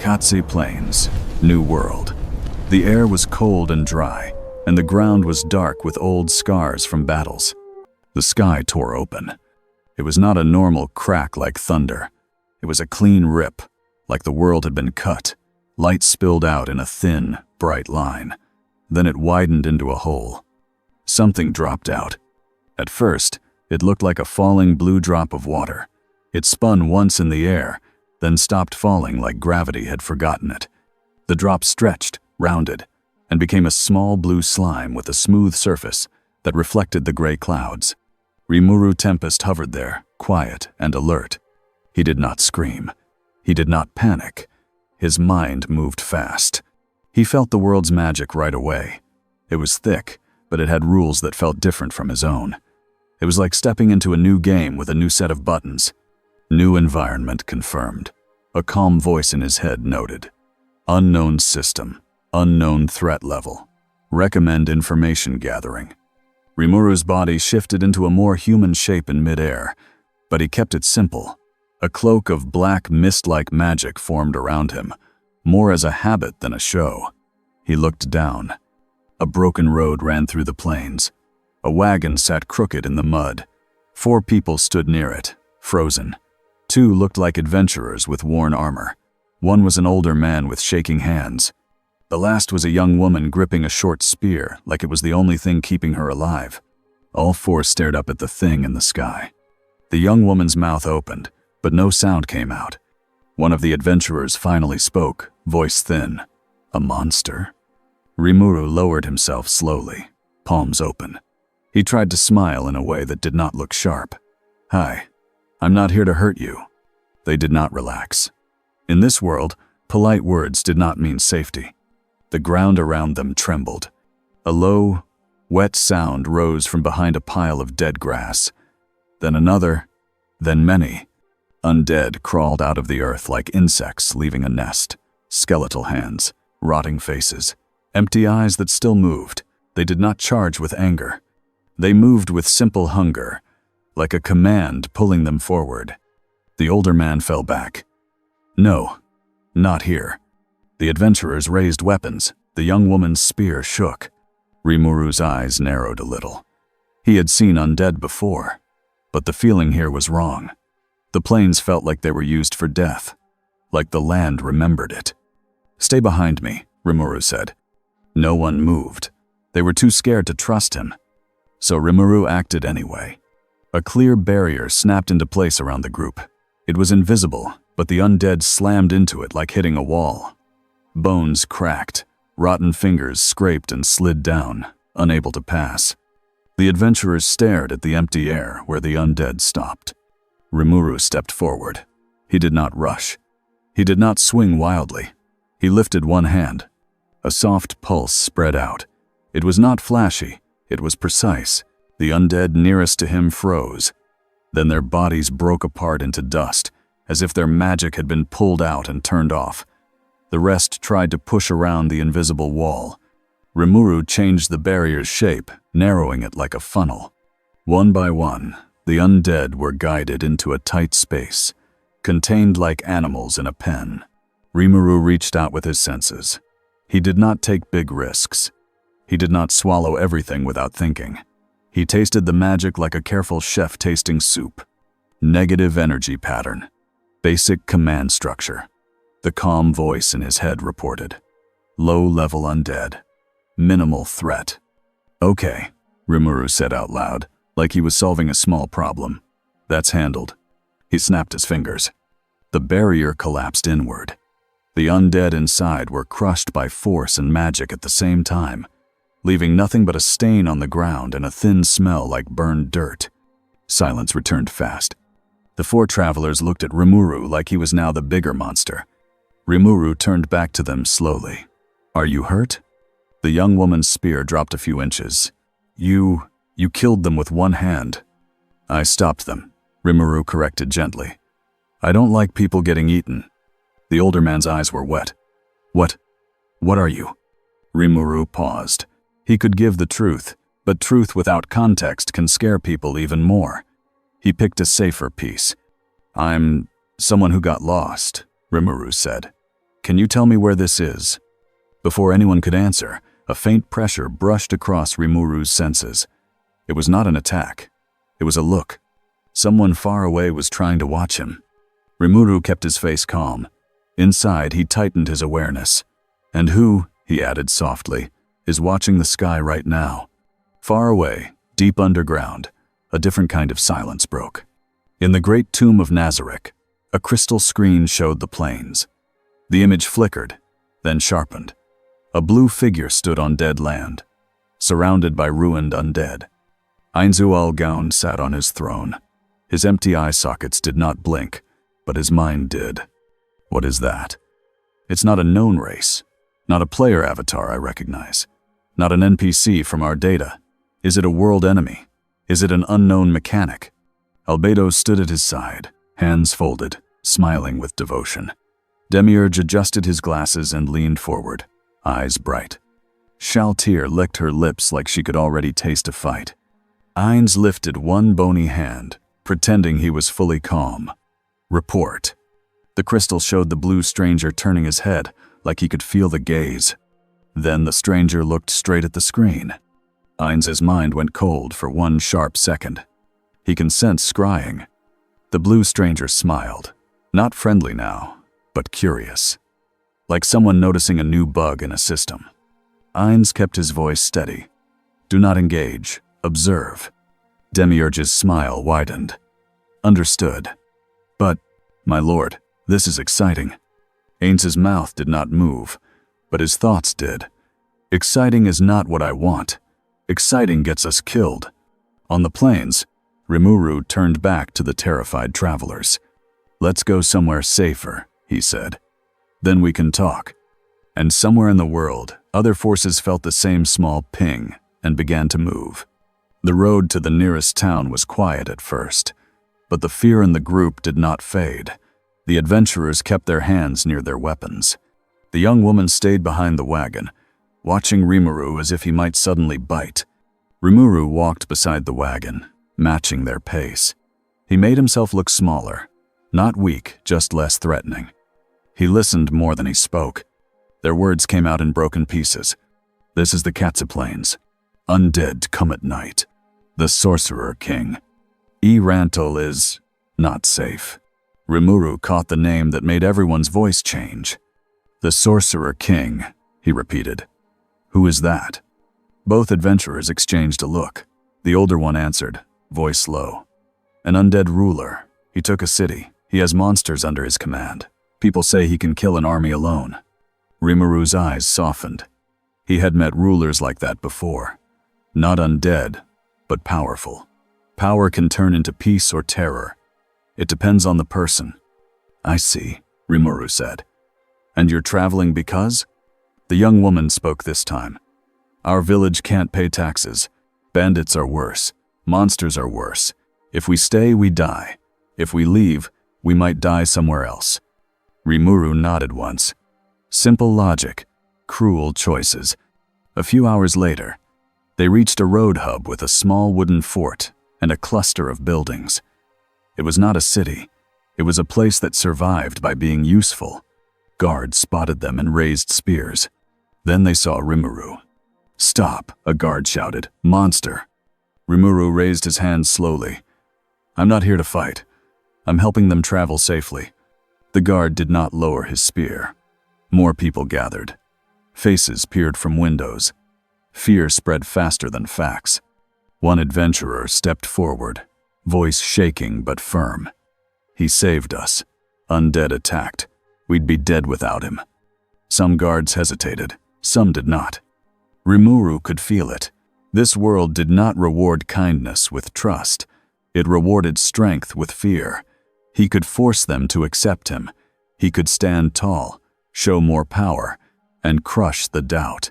Katse Plains, New World. The air was cold and dry, and the ground was dark with old scars from battles. The sky tore open. It was not a normal crack like thunder. It was a clean rip, like the world had been cut. Light spilled out in a thin, bright line. Then it widened into a hole. Something dropped out. At first, it looked like a falling blue drop of water. It spun once in the air, then stopped falling like gravity had forgotten it. The drop stretched, rounded, and became a small blue slime with a smooth surface that reflected the gray clouds. Rimuru Tempest hovered there, quiet and alert. He did not scream. He did not panic. His mind moved fast. He felt the world's magic right away. It was thick, but it had rules that felt different from his own. It was like stepping into a new game with a new set of buttons. New environment confirmed. A calm voice in his head noted. Unknown system. Unknown threat level. Recommend information gathering. Rimuru's body shifted into a more human shape in midair, but he kept it simple. A cloak of black mist-like magic formed around him, more as a habit than a show. He looked down. A broken road ran through the plains. A wagon sat crooked in the mud. 4 people stood near it, frozen. 2 looked like adventurers with worn armor. 1 was an older man with shaking hands. The last was a young woman gripping a short spear like it was the only thing keeping her alive. All 4 stared up at the thing in the sky. The young woman's mouth opened, but no sound came out. One of the adventurers finally spoke, voice thin. A monster? Rimuru lowered himself slowly, palms open. He tried to smile in a way that did not look sharp. Hi, I'm not here to hurt you. They did not relax. In this world, polite words did not mean safety. The ground around them trembled. A low, wet sound rose from behind a pile of dead grass. Then another, then many. Undead crawled out of the earth like insects leaving a nest. Skeletal hands, rotting faces, empty eyes that still moved. They did not charge with anger. They moved with simple hunger, like a command pulling them forward. The older man fell back. No, not here. The adventurers raised weapons. The young woman's spear shook. Rimuru's eyes narrowed a little. He had seen undead before, but the feeling here was wrong. The plains felt like they were used for death, like the land remembered it. Stay behind me, Rimuru said. No one moved. They were too scared to trust him. So Rimuru acted anyway. A clear barrier snapped into place around the group. It was invisible, but the undead slammed into it like hitting a wall. Bones cracked, rotten fingers scraped and slid down, unable to pass. The adventurers stared at the empty air where the undead stopped. Rimuru stepped forward. He did not rush. He did not swing wildly. He lifted one hand. A soft pulse spread out. It was not flashy. It was precise. The undead nearest to him froze. Then their bodies broke apart into dust, as if their magic had been pulled out and turned off. The rest tried to push around the invisible wall. Rimuru changed the barrier's shape, narrowing it like a funnel. One by one, the undead were guided into a tight space, contained like animals in a pen. Rimuru reached out with his senses. He did not take big risks. He did not swallow everything without thinking. He tasted the magic like a careful chef tasting soup. Negative energy pattern. Basic command structure. The calm voice in his head reported. Low-level undead. Minimal threat. Okay, Rimuru said out loud, like he was solving a small problem. That's handled. He snapped his fingers. The barrier collapsed inward. The undead inside were crushed by force and magic at the same time, leaving nothing but a stain on the ground and a thin smell like burned dirt. Silence returned fast. The 4 travelers looked at Rimuru like he was now the bigger monster. Rimuru turned back to them slowly. Are you hurt? The young woman's spear dropped a few inches. You killed them with one hand. I stopped them, Rimuru corrected gently. I don't like people getting eaten. The older man's eyes were wet. What are you? Rimuru paused. He could give the truth, but truth without context can scare people even more. He picked a safer piece. I'm someone who got lost, Rimuru said. can you tell me where this is?" Before anyone could answer, a faint pressure brushed across Rimuru's senses. It was not an attack. It was a look. Someone far away was trying to watch him. Rimuru kept his face calm. Inside, he tightened his awareness. "And who," he added softly, "is watching the sky right now?" Far away, deep underground, a different kind of silence broke. In the great tomb of Nazareth, a crystal screen showed the plains. The image flickered, then sharpened. A blue figure stood on dead land, surrounded by ruined undead. Ainzu al-Gaun sat on his throne. His empty eye sockets did not blink, but his mind did. What is that? It's not a known race, not a player avatar I recognize, not an NPC from our data. Is it a world enemy? Is it an unknown mechanic? Albedo stood at his side, hands folded, smiling with devotion. Demiurge adjusted his glasses and leaned forward, eyes bright. Shaltir licked her lips like she could already taste a fight. Ainz lifted one bony hand, pretending he was fully calm. "Report." The crystal showed the blue stranger turning his head, like he could feel the gaze. Then the stranger looked straight at the screen. Ainz's mind went cold for one sharp second. He can sense scrying. The blue stranger smiled, not friendly now, but curious, like someone noticing a new bug in a system. Ainz kept his voice steady. "Do not engage. Observe." Demiurge's smile widened. "Understood. But, my lord, this is exciting." Ainz's mouth did not move, but his thoughts did. "Exciting is not what I want. Exciting gets us killed." On the plains, Rimuru turned back to the terrified travelers. "Let's go somewhere safer," he said. "Then we can talk." And somewhere in the world, other forces felt the same small ping and began to move. The road to the nearest town was quiet at first, but the fear in the group did not fade. The adventurers kept their hands near their weapons. The young woman stayed behind the wagon, watching Rimuru as if he might suddenly bite. Rimuru walked beside the wagon, matching their pace. He made himself look smaller, not weak, just less threatening. He listened more than he spoke. Their words came out in broken pieces. "This is the Katsa Plains. Undead come at night. The Sorcerer King. Rantel is not safe." Rimuru caught the name that made everyone's voice change. "The Sorcerer King," he repeated. "Who is that?" Both adventurers exchanged a look. The older one answered, voice low. "An undead ruler. He took a city. He has monsters under his command. People say he can kill an army alone." Rimuru's eyes softened. He had met rulers like that before. Not undead, but powerful. Power can turn into peace or terror. It depends on the person. "I see," Rimuru said. "And you're traveling because?" The young woman spoke this time. "Our village can't pay taxes. Bandits are worse. Monsters are worse. If we stay, we die. If we leave, we might die somewhere else." Rimuru nodded once. Simple logic, cruel choices. A few hours later, they reached a road hub with a small wooden fort and a cluster of buildings. It was not a city. It was a place that survived by being useful. Guards spotted them and raised spears. Then they saw Rimuru. "Stop," a guard shouted. "Monster." Rimuru raised his hands slowly. "I'm not here to fight. I'm helping them travel safely." The guard did not lower his spear. More people gathered. Faces peered from windows. Fear spread faster than facts. One adventurer stepped forward, voice shaking but firm. "He saved us. Undead attacked. We'd be dead without him." Some guards hesitated. Some did not. Rimuru could feel it. This world did not reward kindness with trust. It rewarded strength with fear. He could force them to accept him. He could stand tall, show more power, and crush the doubt.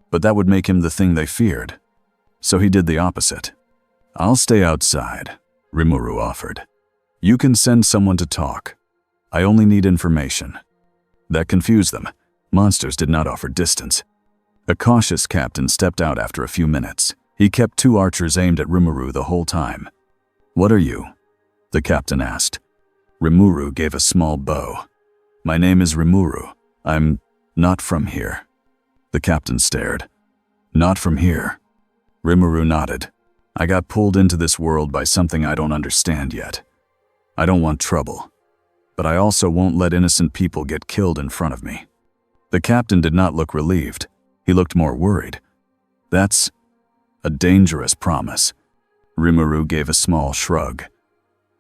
But that would make him the thing they feared. So he did the opposite. "I'll stay outside," Rimuru offered. "You can send someone to talk. I only need information." That confused them. Monsters did not offer distance. A cautious captain stepped out after a few minutes. He kept 2 archers aimed at Rimuru the whole time. "What are you?" the captain asked. Rimuru gave a small bow. "My name is Rimuru. I'm not from here. The captain stared. Not from here. Rimuru nodded. I got pulled into this world by something I don't understand yet. I don't want trouble, but I also won't let innocent people get killed in front of me. The captain did not look relieved. He looked more worried. That's a dangerous promise. Rimuru gave a small shrug.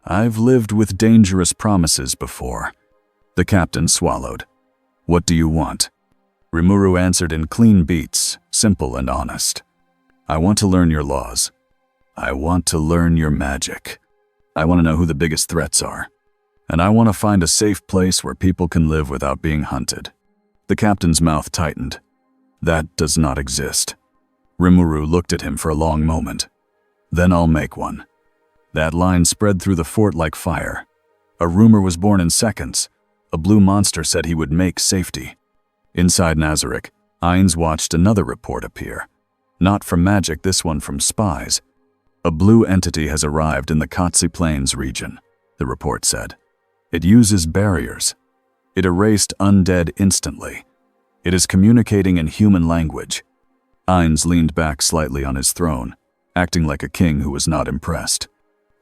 I've lived with dangerous promises before. The captain swallowed. What do you want? Rimuru answered in clean beats, simple and honest. I want to learn your laws. I want to learn your magic. I want to know who the biggest threats are. And I want to find a safe place where people can live without being hunted. The captain's mouth tightened. That does not exist. Rimuru looked at him for a long moment. Then I'll make one. That line spread through the fort like fire. A rumor was born in seconds. A blue monster said he would make safety. Inside Nazarick, Ainz watched another report appear. Not from magic, this one from spies. A blue entity has arrived in the Katsi Plains region, the report said. It uses barriers. It erased undead instantly. It is communicating in human language. Ainz leaned back slightly on his throne, acting like a king who was not impressed.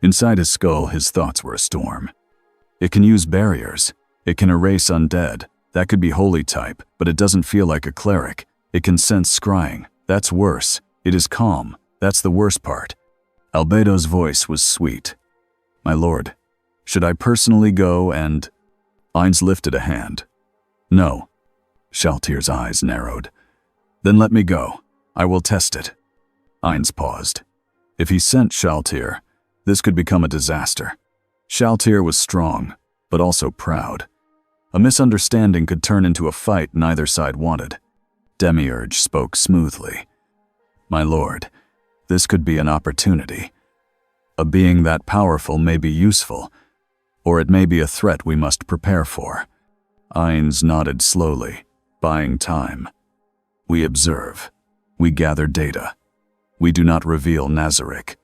Inside his skull, his thoughts were a storm. It can use barriers. It can erase undead. That could be holy type, but it doesn't feel like a cleric. It can sense scrying. That's worse. It is calm. That's the worst part. Albedo's voice was sweet. My lord, should I personally go and… Ainz lifted a hand. No. Shaltir's eyes narrowed. Then let me go. I will test it. Ainz paused. If he sent Shaltir, this could become a disaster. Shaltir was strong, but also proud. A misunderstanding could turn into a fight neither side wanted. Demiurge spoke smoothly. My lord, this could be an opportunity. A being that powerful may be useful, or it may be a threat we must prepare for. Ainz nodded slowly, buying time. We observe. We gather data. We do not reveal Nazarick.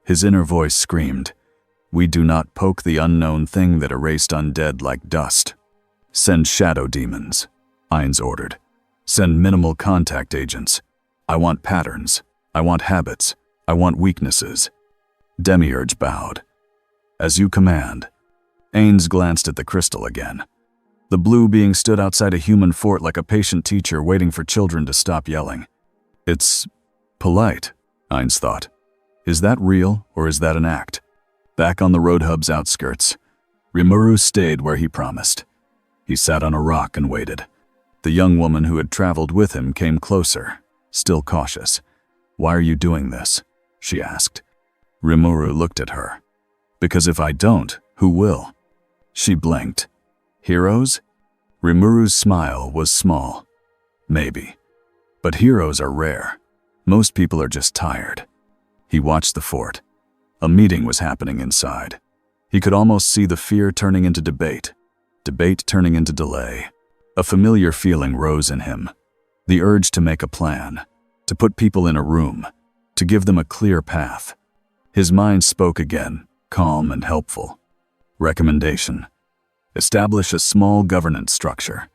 His inner voice screamed. We do not poke the unknown thing that erased undead like dust. Send shadow demons, Ainz ordered. Send minimal contact agents. I want patterns. I want habits. I want weaknesses. Demiurge bowed. As you command. Ainz glanced at the crystal again. The blue being stood outside a human fort like a patient teacher waiting for children to stop yelling. It's polite, Ainz thought. Is that real or is that an act? Back on the road hub's outskirts, Rimuru stayed where he promised. He sat on a rock and waited. The young woman who had traveled with him came closer, still cautious. Why are you doing this? She asked. Rimuru looked at her. Because if I don't, who will? She blinked. Heroes? Rimuru's smile was small. Maybe. But heroes are rare. Most people are just tired. He watched the fort. A meeting was happening inside. He could almost see the fear turning into debate. Debate turning into delay. A familiar feeling rose in him. The urge to make a plan. To put people in a room. To give them a clear path. His mind spoke again, calm and helpful. Recommendation. Establish a small governance structure.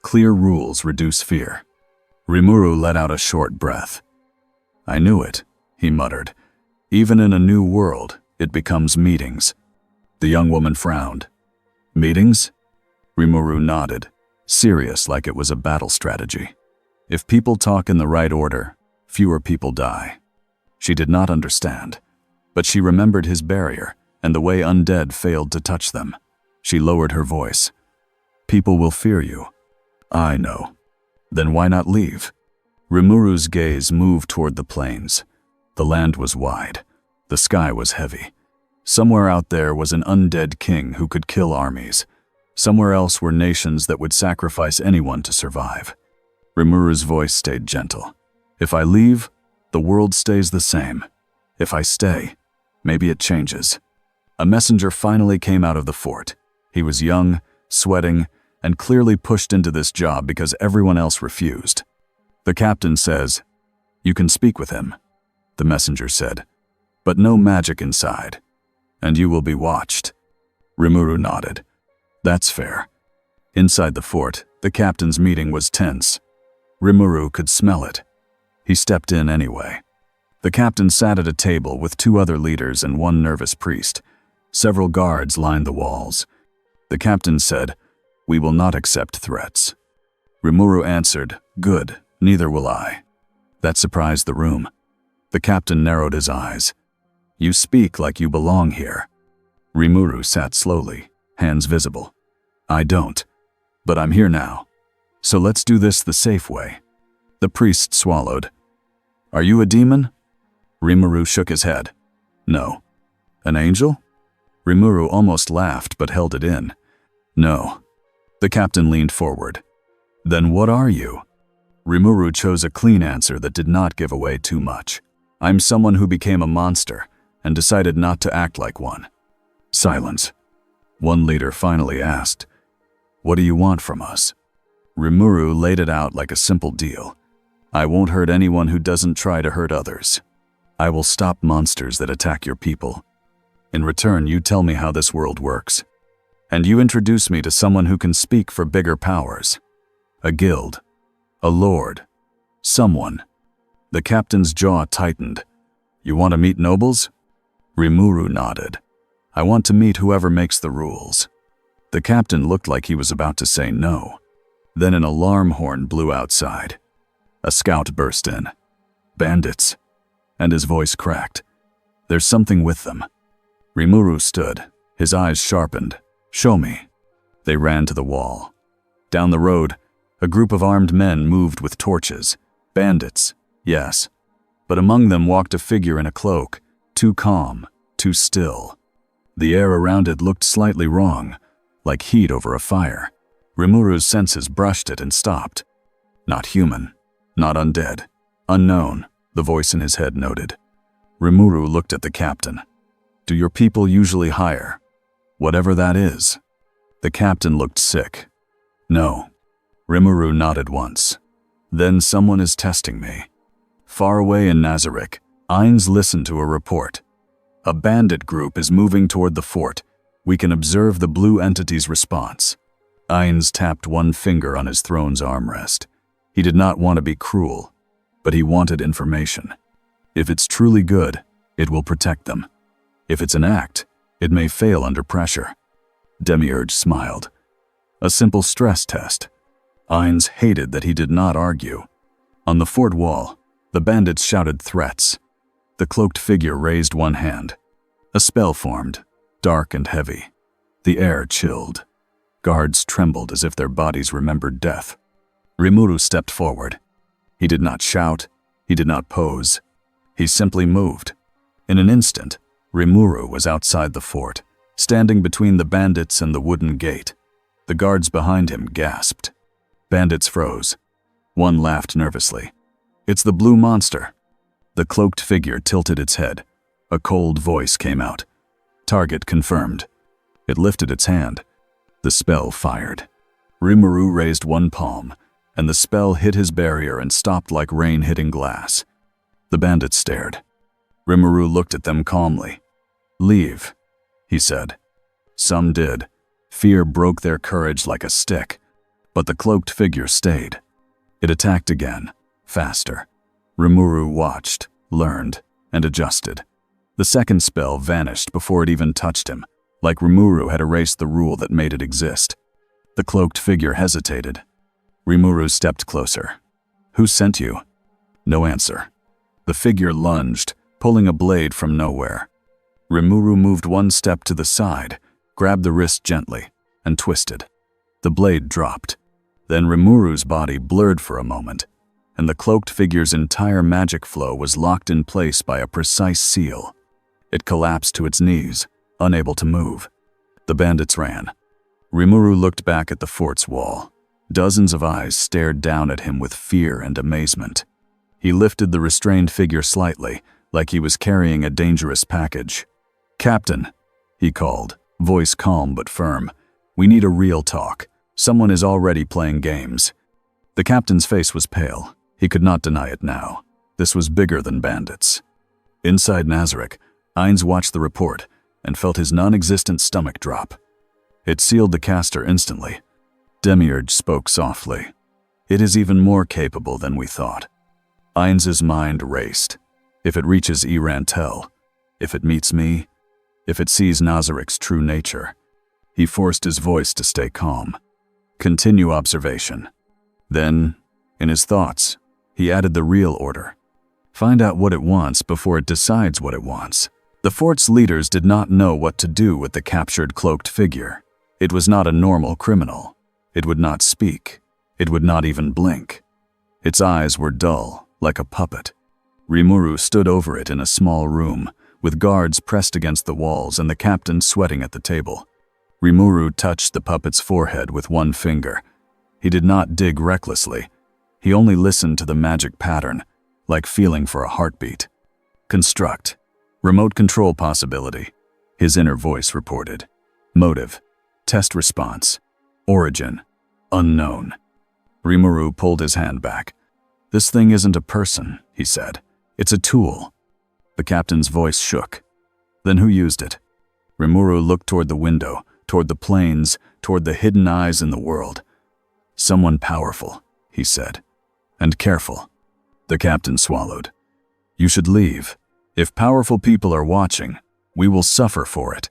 Clear rules reduce fear. Rimuru let out a short breath. I knew it, he muttered. Even in a new world, it becomes meetings. The young woman frowned. Meetings? Rimuru nodded, serious like it was a battle strategy. If people talk in the right order, fewer people die. She did not understand, but she remembered his barrier and the way undead failed to touch them. She lowered her voice. People will fear you. I know. Then why not leave? Rimuru's gaze moved toward the plains. The land was wide. The sky was heavy. Somewhere out there was an undead king who could kill armies. Somewhere else were nations that would sacrifice anyone to survive. Rimuru's voice stayed gentle. If I leave, the world stays the same. If I stay, maybe it changes. A messenger finally came out of the fort. He was young, sweating, and clearly pushed into this job because everyone else refused. The captain says, "You can speak with him," the messenger said, "but no magic inside, and you will be watched." Rimuru nodded. That's fair. Inside the fort, The captain's meeting was tense. Rimuru could smell it. He stepped in anyway. The captain sat at a table with 2 other leaders and 1 nervous priest. Several guards lined the walls. The captain said, "We will not accept threats." Rimuru answered, "Good, neither will I." That surprised the room. The captain narrowed his eyes. "You speak like you belong here." Rimuru sat slowly, hands visible. "I don't, but I'm here now. So let's do this the safe way." The priest swallowed. "Are you a demon?" Rimuru shook his head. "No." "An angel?" Rimuru almost laughed but held it in. "No." The captain leaned forward. "Then what are you?" Rimuru chose a clean answer that did not give away too much. "I'm someone who became a monster and decided not to act like one." Silence. One leader finally asked, "What do you want from us?" Rimuru laid it out like a simple deal. "I won't hurt anyone who doesn't try to hurt others. I will stop monsters that attack your people. In return, you tell me how this world works. And you introduce me to someone who can speak for bigger powers. A guild. A lord. Someone." The captain's jaw tightened. "You want to meet nobles?" Rimuru nodded. "I want to meet whoever makes the rules." The captain looked like he was about to say no. Then an alarm horn blew outside. A scout burst in. "Bandits." And his voice cracked. "There's something with them." Rimuru stood, his eyes sharpened. "Show me." They ran to the wall. Down the road, a group of armed men moved with torches. Bandits, yes. But among them walked a figure in a cloak, too calm, too still. The air around it looked slightly wrong, like heat over a fire. Rimuru's senses brushed it and stopped. Not human, not undead, unknown, the voice in his head noted. Rimuru looked at the captain. "Do your people usually hire? Whatever that is." The captain looked sick. "No." Rimuru nodded once. "Then someone is testing me." Far away in Nazarick, Ainz listened to a report. "A bandit group is moving toward the fort. We can observe the blue entity's response." Ainz tapped one finger on his throne's armrest. He did not want to be cruel, but he wanted information. If it's truly good, it will protect them. If it's an act, it may fail under pressure. Demiurge smiled. A simple stress test. Ainz hated that he did not argue. On the fort wall, the bandits shouted threats. The cloaked figure raised one hand. A spell formed, dark and heavy. The air chilled. Guards trembled as if their bodies remembered death. Rimuru stepped forward. He did not shout. He did not pose. He simply moved. In an instant, Rimuru was outside the fort, standing between the bandits and the wooden gate. The guards behind him gasped. Bandits froze. One laughed nervously. "It's the blue monster." The cloaked figure tilted its head. A cold voice came out. "Target confirmed." It lifted its hand. The spell fired. Rimuru raised one palm, and the spell hit his barrier and stopped like rain hitting glass. The bandits stared. Rimuru looked at them calmly. "Leave," he said. Some did. Fear broke their courage like a stick. But the cloaked figure stayed. It attacked again, faster. Rimuru watched, learned, and adjusted. The second spell vanished before it even touched him, like Rimuru had erased the rule that made it exist. The cloaked figure hesitated. Rimuru stepped closer. "Who sent you?" No answer. The figure lunged, pulling a blade from nowhere. Rimuru moved one step to the side, grabbed the wrist gently, and twisted. The blade dropped. Then Rimuru's body blurred for a moment, and the cloaked figure's entire magic flow was locked in place by a precise seal. It collapsed to its knees, unable to move. The bandits ran. Rimuru looked back at the fort's wall. Dozens of eyes stared down at him with fear and amazement. He lifted the restrained figure slightly, like he was carrying a dangerous package. "Captain," he called, voice calm but firm. "We need a real talk. Someone is already playing games." The captain's face was pale. He could not deny it now. This was bigger than bandits. Inside Nazarick, Ainz watched the report and felt his non-existent stomach drop. It sealed the caster instantly. Demiurge spoke softly. It is even more capable than we thought. Ains's mind raced. If it reaches Irantel, if it meets me, if it sees Nazarik's true nature. He forced his voice to stay calm. Continue observation. Then, in his thoughts, he added the real order. Find out what it wants before it decides what it wants. The fort's leaders did not know what to do with the captured cloaked figure. It was not a normal criminal. It would not speak. It would not even blink. Its eyes were dull, like a puppet. Rimuru stood over it in a small room, with guards pressed against the walls and the captain sweating at the table. Rimuru touched the puppet's forehead with one finger. He did not dig recklessly. He only listened to the magic pattern, like feeling for a heartbeat. Construct. Remote control possibility. His inner voice reported. Motive. Test response. Origin. Unknown. Rimuru pulled his hand back. This thing isn't a person, he said. It's a tool. The captain's voice shook. Then who used it? Rimuru looked toward the window, toward the plains, toward the hidden eyes in the world. Someone powerful, he said. And careful. The captain swallowed. You should leave. If powerful people are watching, we will suffer for it.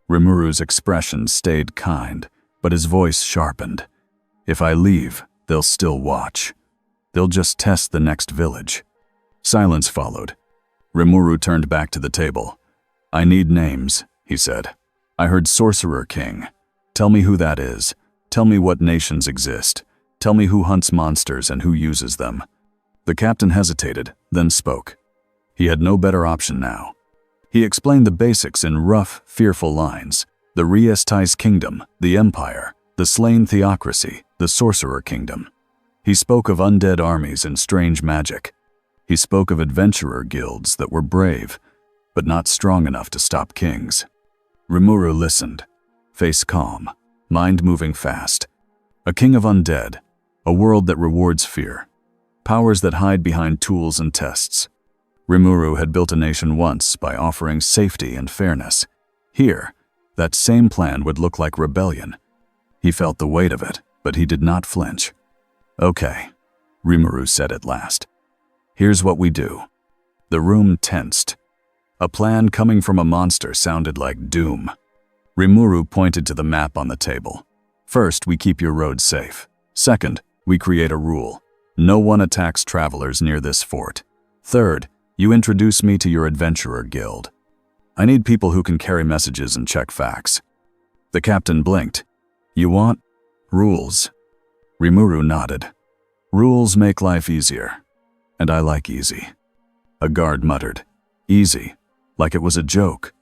Rimuru's expression stayed kind, but his voice sharpened. If I leave, they'll still watch. They'll just test the next village. Silence followed. Rimuru turned back to the table. I need names, he said. I heard Sorcerer King. Tell me who that is. Tell me what nations exist. Tell me who hunts monsters and who uses them. The captain hesitated, then spoke. He had no better option now. He explained the basics in rough, fearful lines. The Riestais Kingdom, the Empire, the slain theocracy, the Sorcerer Kingdom. He spoke of undead armies and strange magic. He spoke of adventurer guilds that were brave, but not strong enough to stop kings. Rimuru listened, face calm, mind moving fast. A king of undead, a world that rewards fear, powers that hide behind tools and tests. Rimuru had built a nation once by offering safety and fairness. Here, that same plan would look like rebellion. He felt the weight of it, but he did not flinch. Okay, Rimuru said at last. Here's what we do. The room tensed. A plan coming from a monster sounded like doom. Rimuru pointed to the map on the table. First, we keep your road safe. Second, we create a rule. No one attacks travelers near this fort. Third, you introduce me to your adventurer guild. I need people who can carry messages and check facts. The captain blinked. You want rules? Rimuru nodded. Rules make life easier. And I like easy. A guard muttered. Easy, like it was a joke.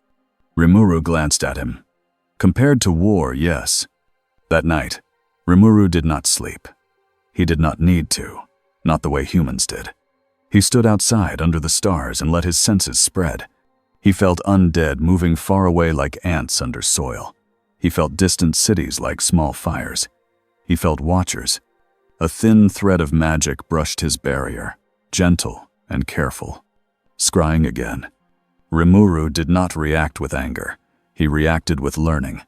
Rimuru glanced at him. Compared to war, yes. That night, Rimuru did not sleep. He did not need to, not the way humans did. He stood outside under the stars and let his senses spread. He felt undead moving far away like ants under soil. He felt distant cities like small fires. He felt watchers. A thin thread of magic brushed his barrier, gentle and careful. Scrying again. Rimuru did not react with anger. He reacted with learning.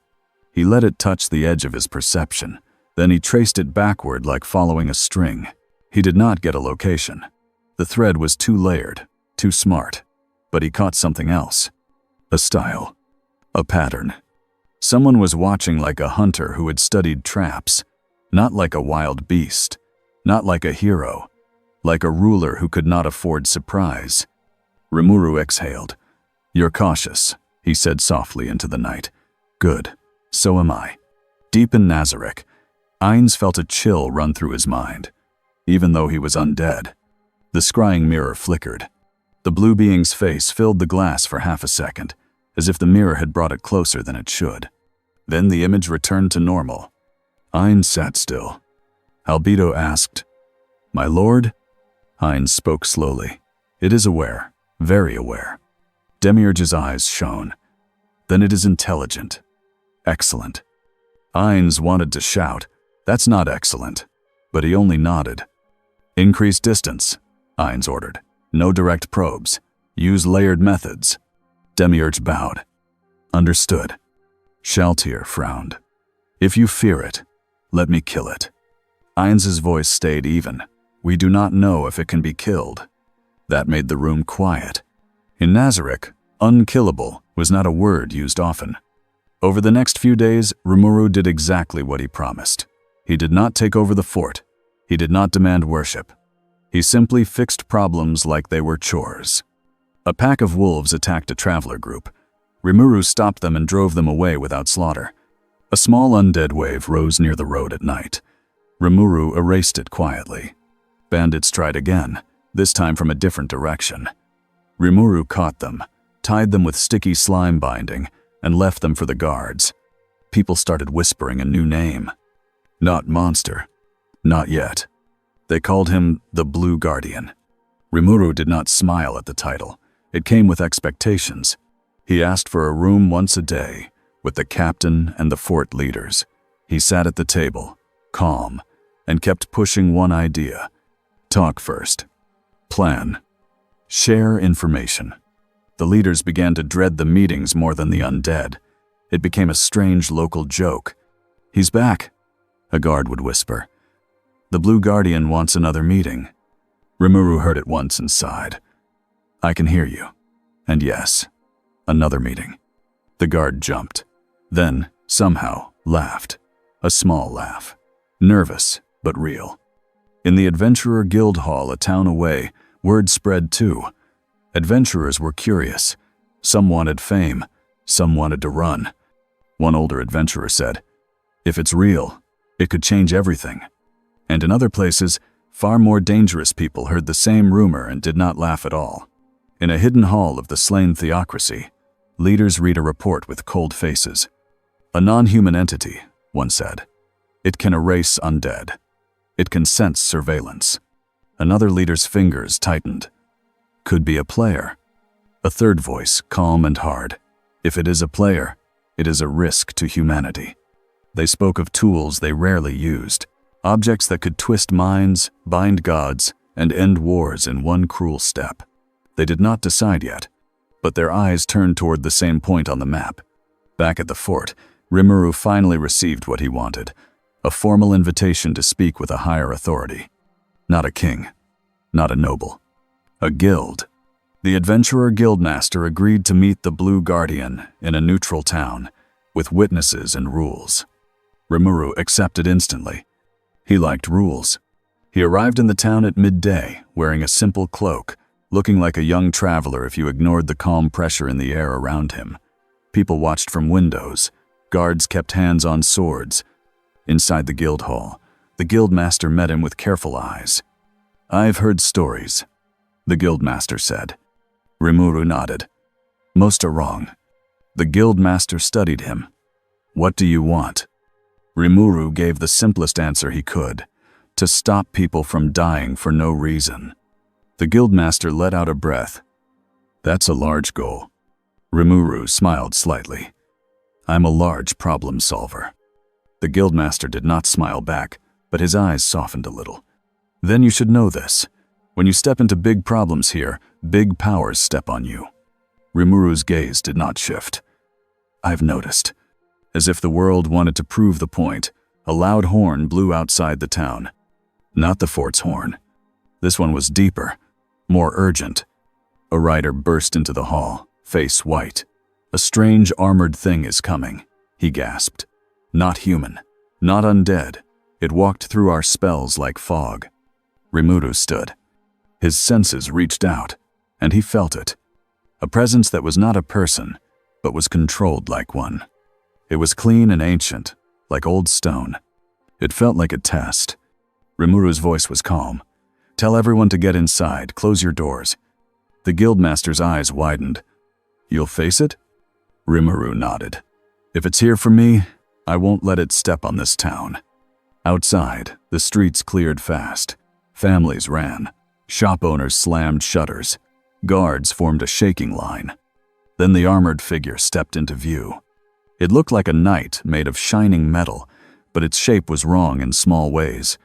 He let it touch the edge of his perception. Then he traced it backward like following a string. He did not get a location. The thread was too layered, too smart. But he caught something else. A style. A pattern. Someone was watching like a hunter who had studied traps. Not like a wild beast. Not like a hero. Like a ruler who could not afford surprise. Rimuru exhaled. You're cautious, he said softly into the night. Good. So am I. Deep in Nazarik, Ains felt a chill run through his mind. Even though he was undead. The scrying mirror flickered. The blue being's face filled the glass for half a second, as if the mirror had brought it closer than it should. Then the image returned to normal. Ains sat still. Albedo asked, My lord? Ains spoke slowly. It is aware, very aware. Demiurge's eyes shone. Then it is intelligent. Excellent. Ains wanted to shout, That's not excellent. But he only nodded. Increase distance, Ains ordered. No direct probes. Use layered methods. Demiurge bowed. Understood. Shaltir frowned. If you fear it, Let me kill it. Ains's voice stayed even. We do not know if it can be killed. That made the room quiet. In Nazarick, unkillable was not a word used often. Over the next few days, Rimuru did exactly what he promised. He did not take over the fort. He did not demand worship. He simply fixed problems like they were chores. A pack of wolves attacked a traveler group. Rimuru stopped them and drove them away without slaughter. A small undead wave rose near the road at night. Rimuru erased it quietly. Bandits tried again, this time from a different direction. Rimuru caught them, tied them with sticky slime binding, and left them for the guards. People started whispering a new name. Not monster. Not yet. They called him the Blue Guardian. Rimuru did not smile at the title. It came with expectations. He asked for a room once a day, with the captain and the fort leaders. He sat at the table, calm, and kept pushing one idea. Talk first. Plan. Share information. The leaders began to dread the meetings more than the undead. It became a strange local joke. He's back, a guard would whisper. The Blue Guardian wants another meeting. Rimuru heard it once and sighed. I can hear you. And yes, another meeting. The guard jumped. Then, somehow, laughed. A small laugh. Nervous, but real. In the Adventurer Guild Hall a town away, word spread too. Adventurers were curious. Some wanted fame. Some wanted to run. One older adventurer said, if it's real, it could change everything. And in other places, far more dangerous people heard the same rumor and did not laugh at all. In a hidden hall of the slain theocracy, leaders read a report with cold faces. A non-human entity, one said. It can erase undead. It can sense surveillance. Another leader's fingers tightened. Could be a player. A third voice, calm and hard. If it is a player, it is a risk to humanity. They spoke of tools they rarely used. Objects that could twist minds, bind gods, and end wars in one cruel step. They did not decide yet, but their eyes turned toward the same point on the map. Back at the fort, Rimuru finally received what he wanted, a formal invitation to speak with a higher authority. Not a king, not a noble, a guild. The Adventurer Guildmaster agreed to meet the Blue Guardian in a neutral town, with witnesses and rules. Rimuru accepted instantly. He liked rules. He arrived in the town at midday, wearing a simple cloak, looking like a young traveler if you ignored the calm pressure in the air around him. People watched from windows. Guards kept hands on swords. Inside the guild hall, the guildmaster met him with careful eyes. I've heard stories, the guildmaster said. Rimuru nodded. Most are wrong. The guildmaster studied him. What do you want? Rimuru gave the simplest answer he could, to stop people from dying for no reason. The guildmaster let out a breath. That's a large goal. Rimuru smiled slightly. I'm a large problem solver. The guildmaster did not smile back, but his eyes softened a little. Then you should know this. When you step into big problems here, big powers step on you. Rimuru's gaze did not shift. I've noticed. As if the world wanted to prove the point, a loud horn blew outside the town. Not the fort's horn. This one was deeper, more urgent. A rider burst into the hall, face white. A strange armored thing is coming, he gasped. Not human, not undead. It walked through our spells like fog. Rimuru stood. His senses reached out, and he felt it. A presence that was not a person, but was controlled like one. It was clean and ancient, like old stone. It felt like a test. Rimuru's voice was calm. Tell everyone to get inside, close your doors. The guildmaster's eyes widened. You'll face it? Rimuru nodded. If it's here for me, I won't let it step on this town. Outside, the streets cleared fast. Families ran. Shop owners slammed shutters. Guards formed a shaking line. Then the armored figure stepped into view. It looked like a knight made of shining metal, but its shape was wrong in small ways.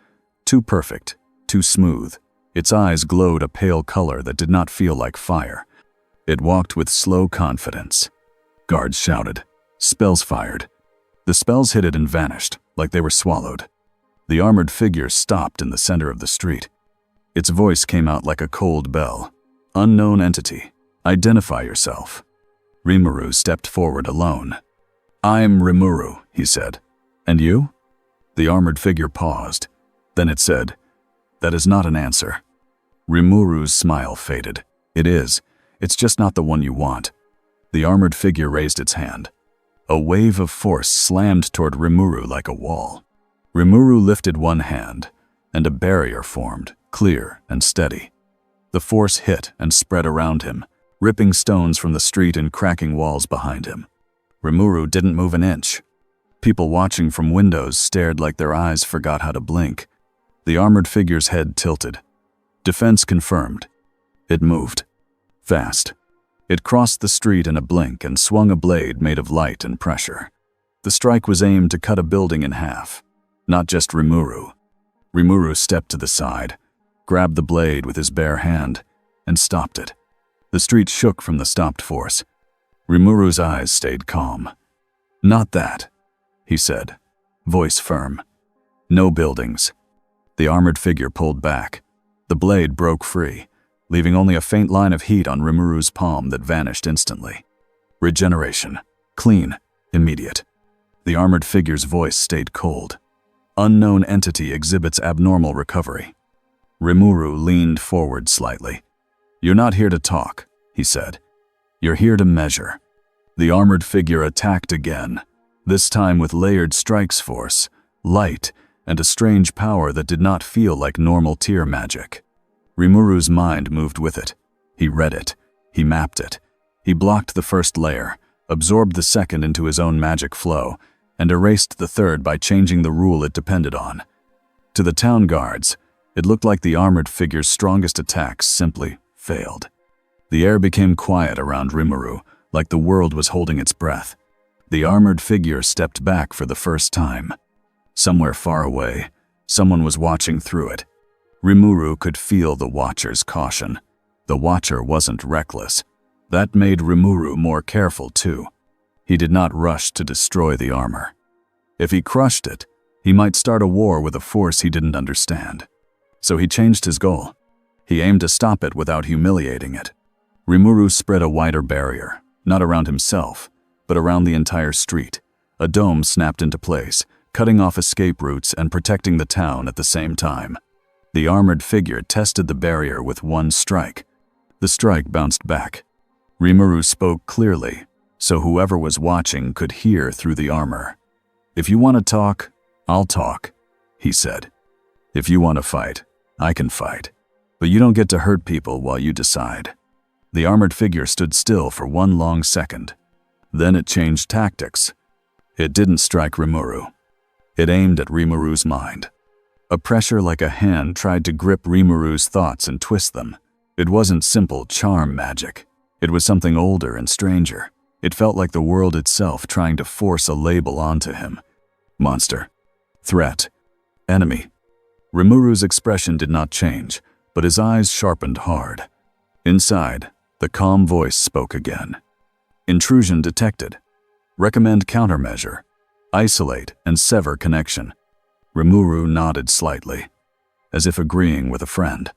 Too perfect, too smooth. Its eyes glowed a pale color that did not feel like fire. It walked with slow confidence. Guards shouted. Spells fired. The spells hit it and vanished, like they were swallowed. The armored figure stopped in the center of the street. Its voice came out like a cold bell. "Unknown entity, identify yourself." Rimuru stepped forward alone. "I'm Rimuru," he said. "And you?" The armored figure paused. Then it said, "That is not an answer." Rimuru's smile faded. "It is. It's just not the one you want." The armored figure raised its hand. A wave of force slammed toward Rimuru like a wall. Rimuru lifted one hand, and a barrier formed, clear and steady. The force hit and spread around him, ripping stones from the street and cracking walls behind him. Rimuru didn't move an inch. People watching from windows stared like their eyes forgot how to blink. The armored figure's head tilted. Defense confirmed. It moved. Fast. It crossed the street in a blink and swung a blade made of light and pressure. The strike was aimed to cut a building in half. Not just Rimuru. Rimuru stepped to the side, grabbed the blade with his bare hand, and stopped it. The street shook from the stopped force. Rimuru's eyes stayed calm. "Not that," he said, voice firm. "No buildings." The armored figure pulled back. The blade broke free, leaving only a faint line of heat on Rimuru's palm that vanished instantly. Regeneration. Clean. Immediate. The armored figure's voice stayed cold. "Unknown entity exhibits abnormal recovery." Rimuru leaned forward slightly. "You're not here to talk," he said. "You're here to measure." The armored figure attacked again, this time with layered strikes force, light, and a strange power that did not feel like normal tier magic. Rimuru's mind moved with it. He read it. He mapped it. He blocked the first layer, absorbed the second into his own magic flow, and erased the third by changing the rule it depended on. To the town guards, it looked like the armored figure's strongest attacks simply failed. The air became quiet around Rimuru, like the world was holding its breath. The armored figure stepped back for the first time. Somewhere far away, someone was watching through it. Rimuru could feel the Watcher's caution. The Watcher wasn't reckless. That made Rimuru more careful too. He did not rush to destroy the armor. If he crushed it, he might start a war with a force he didn't understand. So he changed his goal. He aimed to stop it without humiliating it. Rimuru spread a wider barrier, not around himself, but around the entire street. A dome snapped into place, cutting off escape routes and protecting the town at the same time. The armored figure tested the barrier with one strike. The strike bounced back. Rimuru spoke clearly, so whoever was watching could hear through the armor. "If you want to talk, I'll talk," he said. "If you want to fight, I can fight. But you don't get to hurt people while you decide." The armored figure stood still for one long second. Then it changed tactics. It didn't strike Rimuru. It aimed at Rimuru's mind. A pressure like a hand tried to grip Rimuru's thoughts and twist them. It wasn't simple charm magic. It was something older and stranger. It felt like the world itself trying to force a label onto him. Monster. Threat. Enemy. Rimuru's expression did not change, but his eyes sharpened hard. Inside, the calm voice spoke again. "Intrusion detected. Recommend countermeasure. Isolate and sever connection." Rimuru nodded slightly, as if agreeing with a friend.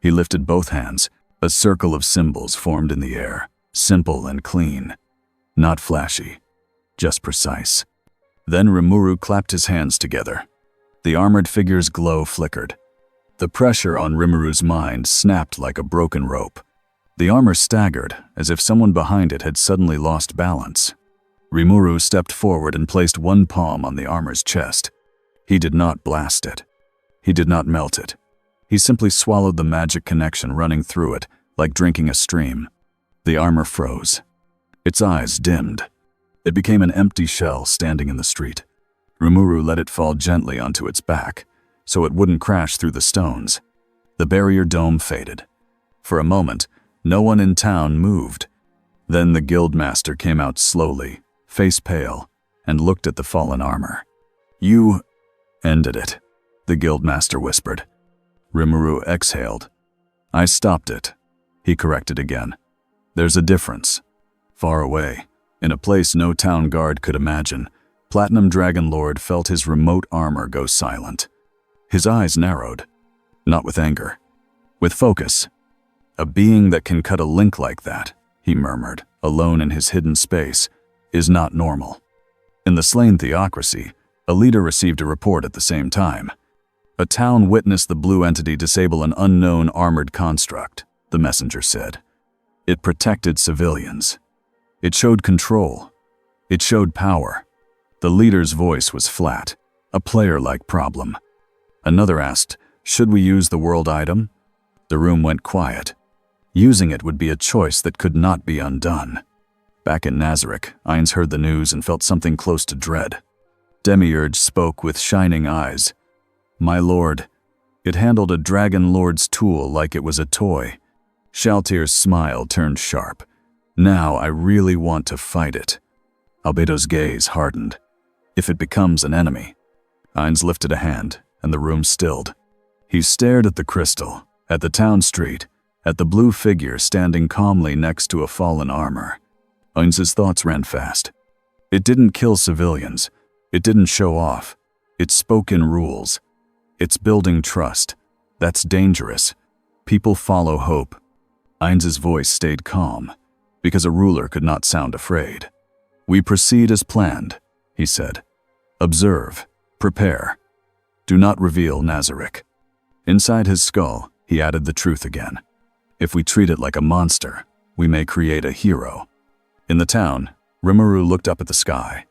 He lifted both hands. A circle of symbols formed in the air, simple and clean. Not flashy, just precise. Then Rimuru clapped his hands together. The armored figure's glow flickered. The pressure on Rimuru's mind snapped like a broken rope. The armor staggered, as if someone behind it had suddenly lost balance. Rimuru stepped forward and placed one palm on the armor's chest. He did not blast it. He did not melt it. He simply swallowed the magic connection running through it, like drinking a stream. The armor froze. Its eyes dimmed. It became an empty shell standing in the street. Rimuru let it fall gently onto its back, so it wouldn't crash through the stones. The barrier dome faded. For a moment, no one in town moved. Then the guildmaster came out slowly, face pale, and looked at the fallen armor. "You ended it," the guildmaster whispered. Rimuru exhaled. "I stopped it," he corrected again. "There's a difference. Far away, in a place no town guard could imagine, Platinum Dragon Lord felt his remote armor go silent. His eyes narrowed, not with anger, with focus. A being that can cut a link like that, he murmured, alone in his hidden space, is not normal. In the slain theocracy, a leader received a report at the same time. A town witnessed the blue entity disable an unknown armored construct, the messenger said. It protected civilians. It showed control. It showed power. The leader's voice was flat, a player-like problem. Another asked, should we use the world item? The room went quiet. Using it would be a choice that could not be undone. Back in Nazarick, Ainz heard the news and felt something close to dread. Demiurge spoke with shining eyes. My lord, it handled a dragon lord's tool like it was a toy. Shaltir's smile turned sharp. Now I really want to fight it. Albedo's gaze hardened. If it becomes an enemy. Ainz lifted a hand, and the room stilled. He stared at the crystal, at the town street, at the blue figure standing calmly next to a fallen armor. Ainz's thoughts ran fast. It didn't kill civilians. It didn't show off. It spoke in rules. It's building trust. That's dangerous. People follow hope. Ainz's voice stayed calm, because a ruler could not sound afraid. We proceed as planned, he said. Observe. Prepare. Do not reveal Nazarick. Inside his skull, he added the truth again. If we treat it like a monster, we may create a hero. In the town, Rimuru looked up at the sky.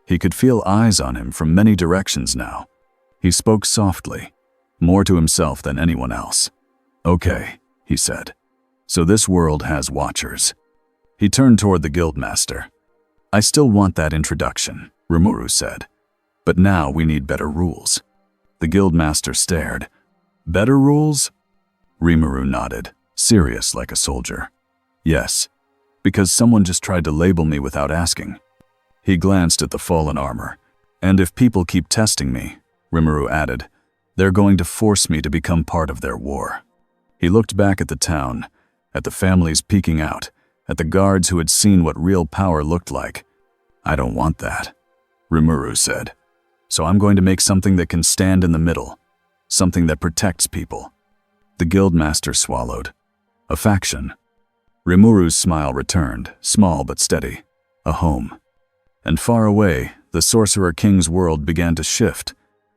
He could feel eyes on him from many directions now. He spoke softly, more to himself than anyone else. Okay, he said. So this world has watchers. He turned toward the guildmaster. I still want that introduction, Rimuru said. But now we need better rules. The guildmaster stared. Better rules? Rimuru nodded, serious like a soldier. Yes, because someone just tried to label me without asking. He glanced at the fallen armor. And if people keep testing me, Rimuru added, they're going to force me to become part of their war. He looked back at the town, at the families peeking out, at the guards who had seen what real power looked like. I don't want that, Rimuru said. So I'm going to make something that can stand in the middle, something that protects people. The guildmaster swallowed. A faction. Rimuru's smile returned, small but steady. A home. And far away, the Sorcerer King's world began to shift,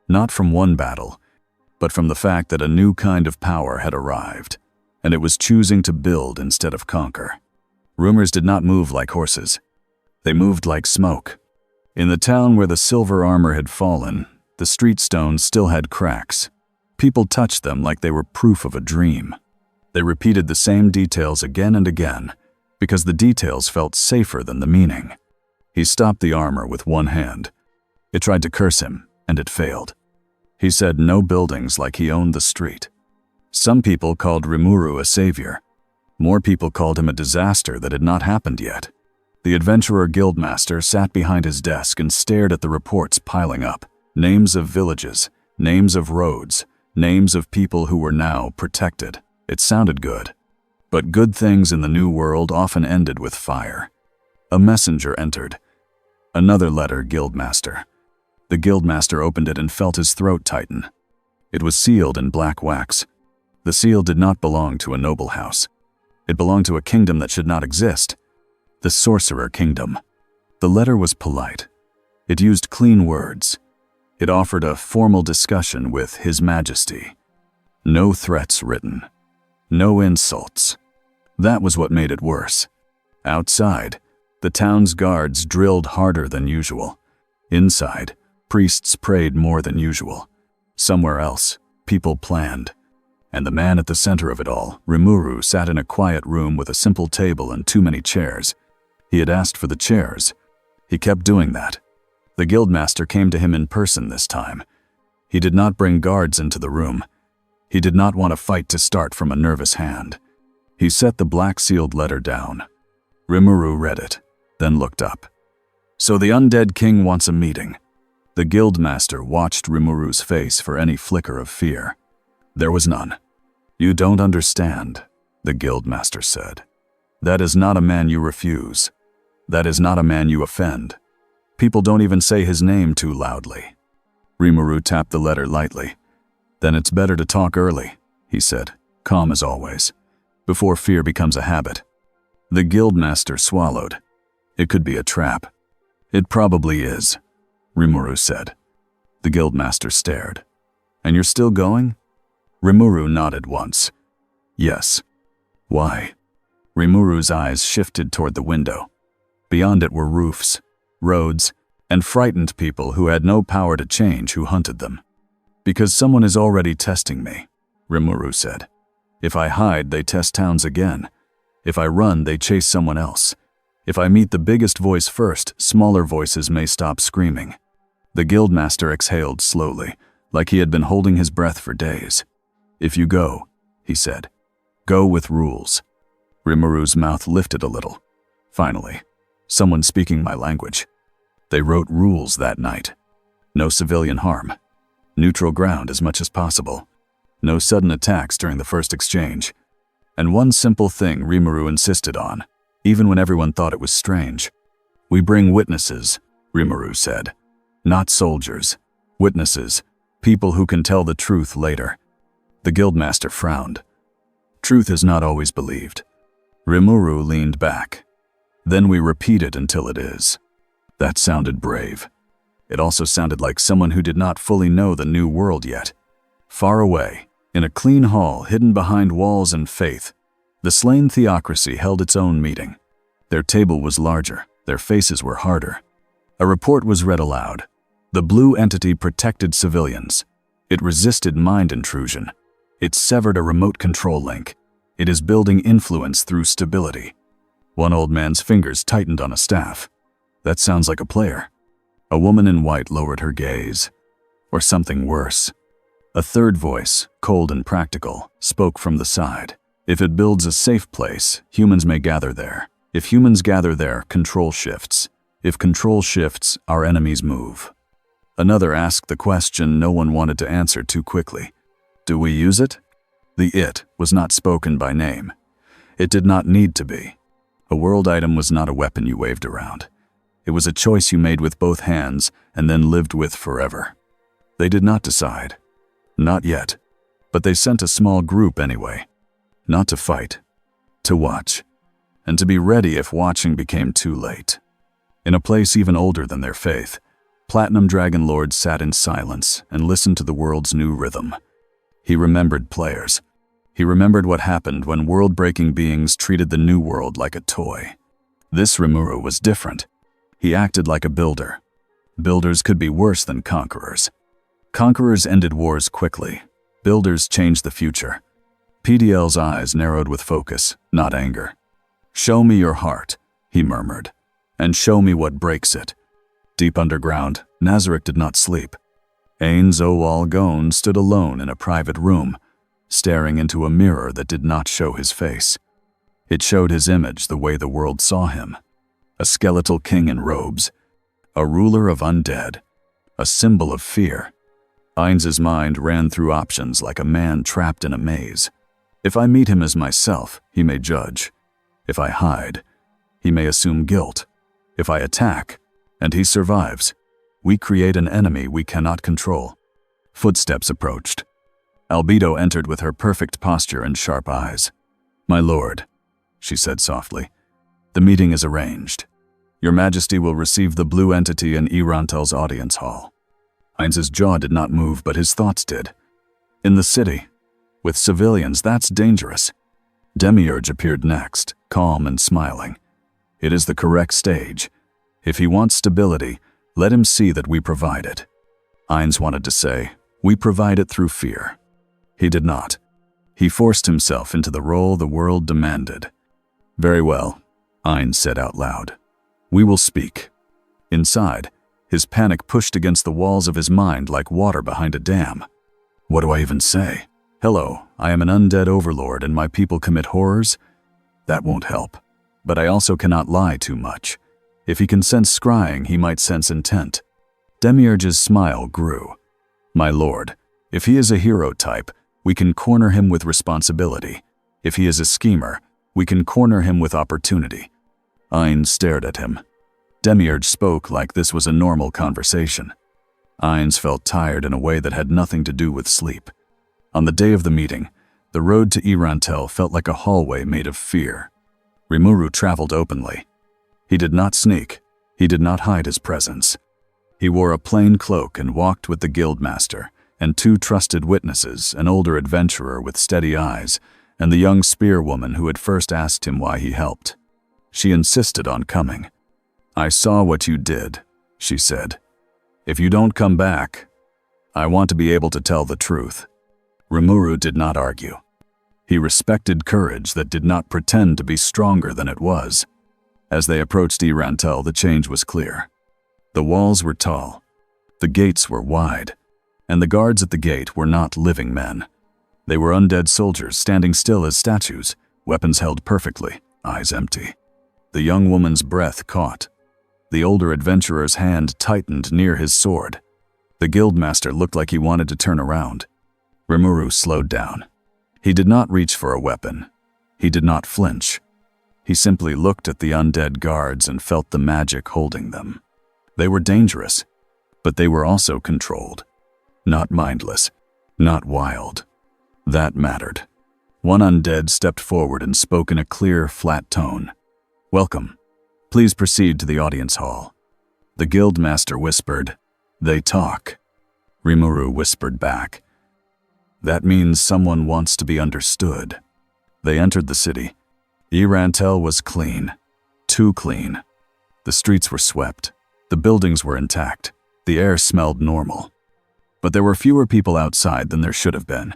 not from one battle, but from the fact that a new kind of power had arrived, and it was choosing to build instead of conquer. Rumors did not move like horses. They moved like smoke. In the town where the silver armor had fallen, the street stones still had cracks. People touched them like they were proof of a dream. They repeated the same details again and again, because the details felt safer than the meaning. He stopped the armor with one hand. It tried to curse him, and it failed. He said no buildings like he owned the street. Some people called Rimuru a savior. More people called him a disaster that had not happened yet. The adventurer guildmaster sat behind his desk and stared at the reports piling up. Names of villages, names of roads, names of people who were now protected. It sounded good. But good things in the new world often ended with fire. A messenger entered. Another letter, guildmaster. The guildmaster opened it and felt his throat tighten. It was sealed in black wax. The seal did not belong to a noble house. It belonged to a kingdom that should not exist. The Sorcerer Kingdom. The letter was polite. It used clean words. It offered a formal discussion with His Majesty. No threats written. No insults. That was what made it worse. Outside, the town's guards drilled harder than usual. Inside, priests prayed more than usual. Somewhere else, people planned. And the man at the center of it all, Rimuru, sat in a quiet room with a simple table and too many chairs. He had asked for the chairs. He kept doing that. The guildmaster came to him in person this time. He did not bring guards into the room. He did not want a fight to start from a nervous hand. He set the black-sealed letter down. Rimuru read it, then looked up. So the undead king wants a meeting. The guildmaster watched Rimuru's face for any flicker of fear. There was none. You don't understand, the guildmaster said. That is not a man you refuse. That is not a man you offend. People don't even say his name too loudly. Rimuru tapped the letter lightly. Then it's better to talk early, he said, calm as always, before fear becomes a habit. The guildmaster swallowed. It could be a trap. It probably is, Rimuru said. The guildmaster stared. And you're still going? Rimuru nodded once. Yes. Why? Rimuru's eyes shifted toward the window. Beyond it were roofs, roads, and frightened people who had no power to change who hunted them. Because someone is already testing me, Rimuru said. If I hide, they test towns again. If I run, they chase someone else. If I meet the biggest voice first, smaller voices may stop screaming. The guildmaster exhaled slowly, like he had been holding his breath for days. If you go, he said, go with rules. Rimuru's mouth lifted a little. Finally, someone speaking my language. They wrote rules that night. No civilian harm. Neutral ground as much as possible. No sudden attacks during the first exchange. And one simple thing Rimuru insisted on, even when everyone thought it was strange. We bring witnesses, Rimuru said. Not soldiers. Witnesses. People who can tell the truth later. The guildmaster frowned. Truth is not always believed. Rimuru leaned back. Then we repeat it until it is. That sounded brave. It also sounded like someone who did not fully know the new world yet. Far away, in a clean hall hidden behind walls and faith, the slain theocracy held its own meeting. Their table was larger, their faces were harder. A report was read aloud. The blue entity protected civilians. It resisted mind intrusion. It severed a remote control link. It is building influence through stability. One old man's fingers tightened on a staff. That sounds like a player. A woman in white lowered her gaze. Or something worse. A third voice, cold and practical, spoke from the side. If it builds a safe place, humans may gather there. If humans gather there, control shifts. If control shifts, our enemies move. Another asked the question no one wanted to answer too quickly. Do we use it? The it was not spoken by name. It did not need to be. A world item was not a weapon you waved around. It was a choice you made with both hands and then lived with forever. They did not decide. Not yet. But they sent a small group anyway. Not to fight. To watch. And to be ready if watching became too late. In a place even older than their faith, Platinum Dragon Lords sat in silence and listened to the world's new rhythm. He remembered players. He remembered what happened when world-breaking beings treated the new world like a toy. This Rimuru was different. He acted like a builder. Builders could be worse than conquerors. Conquerors ended wars quickly. Builders changed the future. PDL's eyes narrowed with focus, not anger. Show me your heart, he murmured, and show me what breaks it. Deep underground, Nazarick did not sleep. Ain Zowal Gon stood alone in a private room, staring into a mirror that did not show his face. It showed his image the way the world saw him. A skeletal king in robes, a ruler of undead, a symbol of fear. Ain's mind ran through options like a man trapped in a maze. If I meet him as myself, he may judge. If I hide, he may assume guilt. If I attack, and he survives, we create an enemy we cannot control. Footsteps approached. Albedo entered with her perfect posture and sharp eyes. My lord, she said softly, the meeting is arranged. Your Majesty will receive the blue entity in Irantel's audience hall. Ain's jaw did not move, but his thoughts did. In the city, with civilians, that's dangerous. Demiurge appeared next, calm and smiling. It is the correct stage. If he wants stability, let him see that we provide it. Ainz wanted to say, we provide it through fear. He did not. He forced himself into the role the world demanded. Very well, Ainz said out loud. We will speak. Inside, his panic pushed against the walls of his mind like water behind a dam. What do I even say? Hello, I am an undead overlord and my people commit horrors? That won't help. But I also cannot lie too much. If he can sense scrying, he might sense intent. Demiurge's smile grew. My lord, if he is a hero type, we can corner him with responsibility. If he is a schemer, we can corner him with opportunity. Ainz stared at him. Demiurge spoke like this was a normal conversation. Ainz felt tired in a way that had nothing to do with sleep. On the day of the meeting, the road to Irantel felt like a hallway made of fear. Rimuru traveled openly. He did not sneak. He did not hide his presence. He wore a plain cloak and walked with the guildmaster and 2 trusted witnesses, an older adventurer with steady eyes, and the young spearwoman who had first asked him why he helped. She insisted on coming. "I saw what you did," she said. "If you don't come back, I want to be able to tell the truth." Rimuru did not argue. He respected courage that did not pretend to be stronger than it was. As they approached Irantel, the change was clear. The walls were tall, the gates were wide, and the guards at the gate were not living men. They were undead soldiers standing still as statues, weapons held perfectly, eyes empty. The young woman's breath caught. The older adventurer's hand tightened near his sword. The guildmaster looked like he wanted to turn around. Rimuru slowed down. He did not reach for a weapon. He did not flinch. He simply looked at the undead guards and felt the magic holding them. They were dangerous, but they were also controlled. Not mindless, not wild. That mattered. One undead stepped forward and spoke in a clear, flat tone. "Welcome. Please proceed to the audience hall." The guildmaster whispered, "They talk." Rimuru whispered back, "That means someone wants to be understood." They entered the city. Irantel was clean. Too clean. The streets were swept. The buildings were intact. The air smelled normal. But there were fewer people outside than there should have been.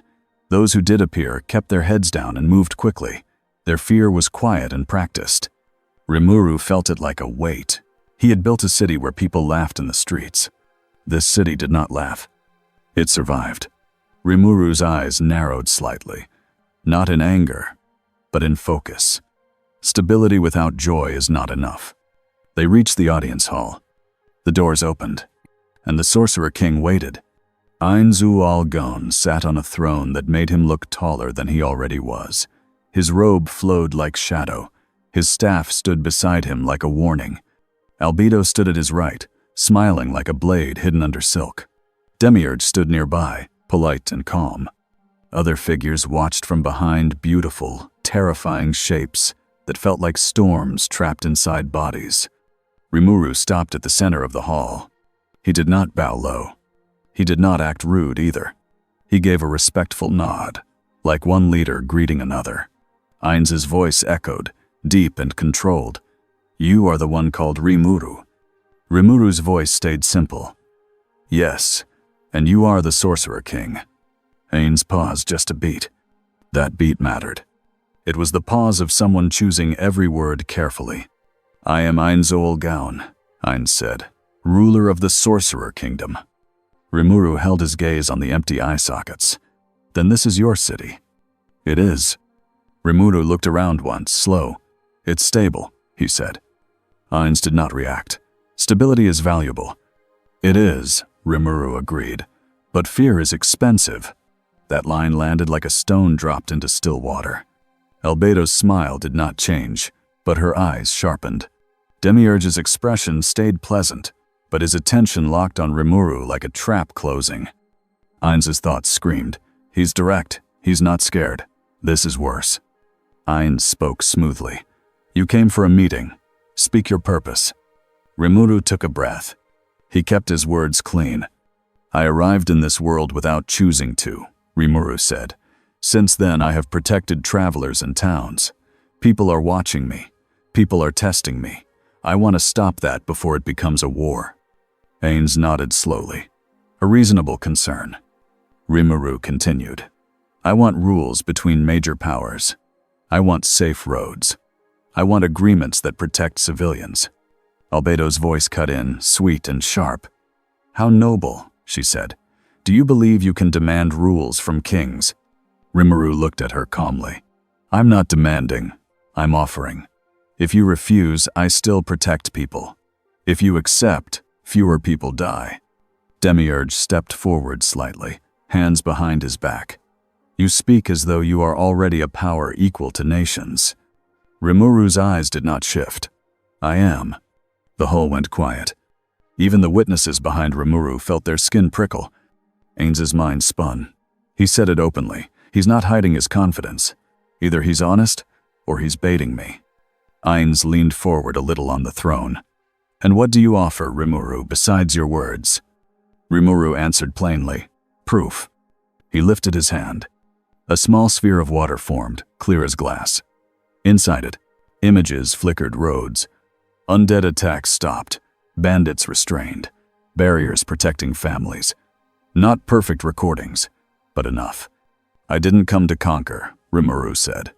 Those who did appear kept their heads down and moved quickly. Their fear was quiet and practiced. Rimuru felt it like a weight. He had built a city where people laughed in the streets. This city did not laugh. It survived. Rimuru's eyes narrowed slightly, not in anger, but in focus. Stability without joy is not enough. They reached the audience hall. The doors opened, and the Sorcerer King waited. Ainzu Algon sat on a throne that made him look taller than he already was. His robe flowed like shadow. His staff stood beside him like a warning. Albedo stood at his right, smiling like a blade hidden under silk. Demiurge stood nearby, polite and calm. Other figures watched from behind, beautiful, terrifying shapes that felt like storms trapped inside bodies. Rimuru stopped at the center of the hall. He did not bow low. He did not act rude either. He gave a respectful nod, like one leader greeting another. Ainz's voice echoed, deep and controlled. "You are the one called Rimuru." Rimuru's voice stayed simple. "Yes, and you are the Sorcerer King." Ainz paused just a beat. That beat mattered. It was the pause of someone choosing every word carefully. "I am Ainzol Gaon," Ainz said, "ruler of the Sorcerer Kingdom." Rimuru held his gaze on the empty eye sockets. "Then this is your city." "It is." Rimuru looked around once, slow. "It's stable," he said. Ainz did not react. "Stability is valuable." "It is," Rimuru agreed. "But fear is expensive." That line landed like a stone dropped into still water. Albedo's smile did not change, but her eyes sharpened. Demiurge's expression stayed pleasant, but his attention locked on Rimuru like a trap closing. Ainz's thoughts screamed, "He's direct, he's not scared. This is worse." Ainz spoke smoothly. "You came for a meeting. Speak your purpose." Rimuru took a breath. He kept his words clean. "I arrived in this world without choosing to," Rimuru said. "Since then I have protected travelers and towns. People are watching me. People are testing me. I want to stop that before it becomes a war." Ainz nodded slowly. A reasonable concern. Rimuru continued. "I want rules between major powers. I want safe roads. I want agreements that protect civilians." Albedo's voice cut in, sweet and sharp. "How noble," she said. "Do you believe you can demand rules from kings?" Rimuru looked at her calmly. "I'm not demanding. I'm offering. If you refuse, I still protect people. If you accept, fewer people die." Demiurge stepped forward slightly, hands behind his back. "You speak as though you are already a power equal to nations." Rimuru's eyes did not shift. "I am." The hall went quiet. Even the witnesses behind Rimuru felt their skin prickle. Ainz's mind spun. He said it openly. He's not hiding his confidence. Either he's honest, or he's baiting me. Ainz leaned forward a little on the throne. And what do you offer, Rimuru, besides your words? Rimuru answered plainly, proof. He lifted his hand. A small sphere of water formed, clear as glass. Inside it, images flickered roads. Undead attacks stopped, bandits restrained, barriers protecting families. Not perfect recordings, but enough. I didn't come to conquer, Rimuru said.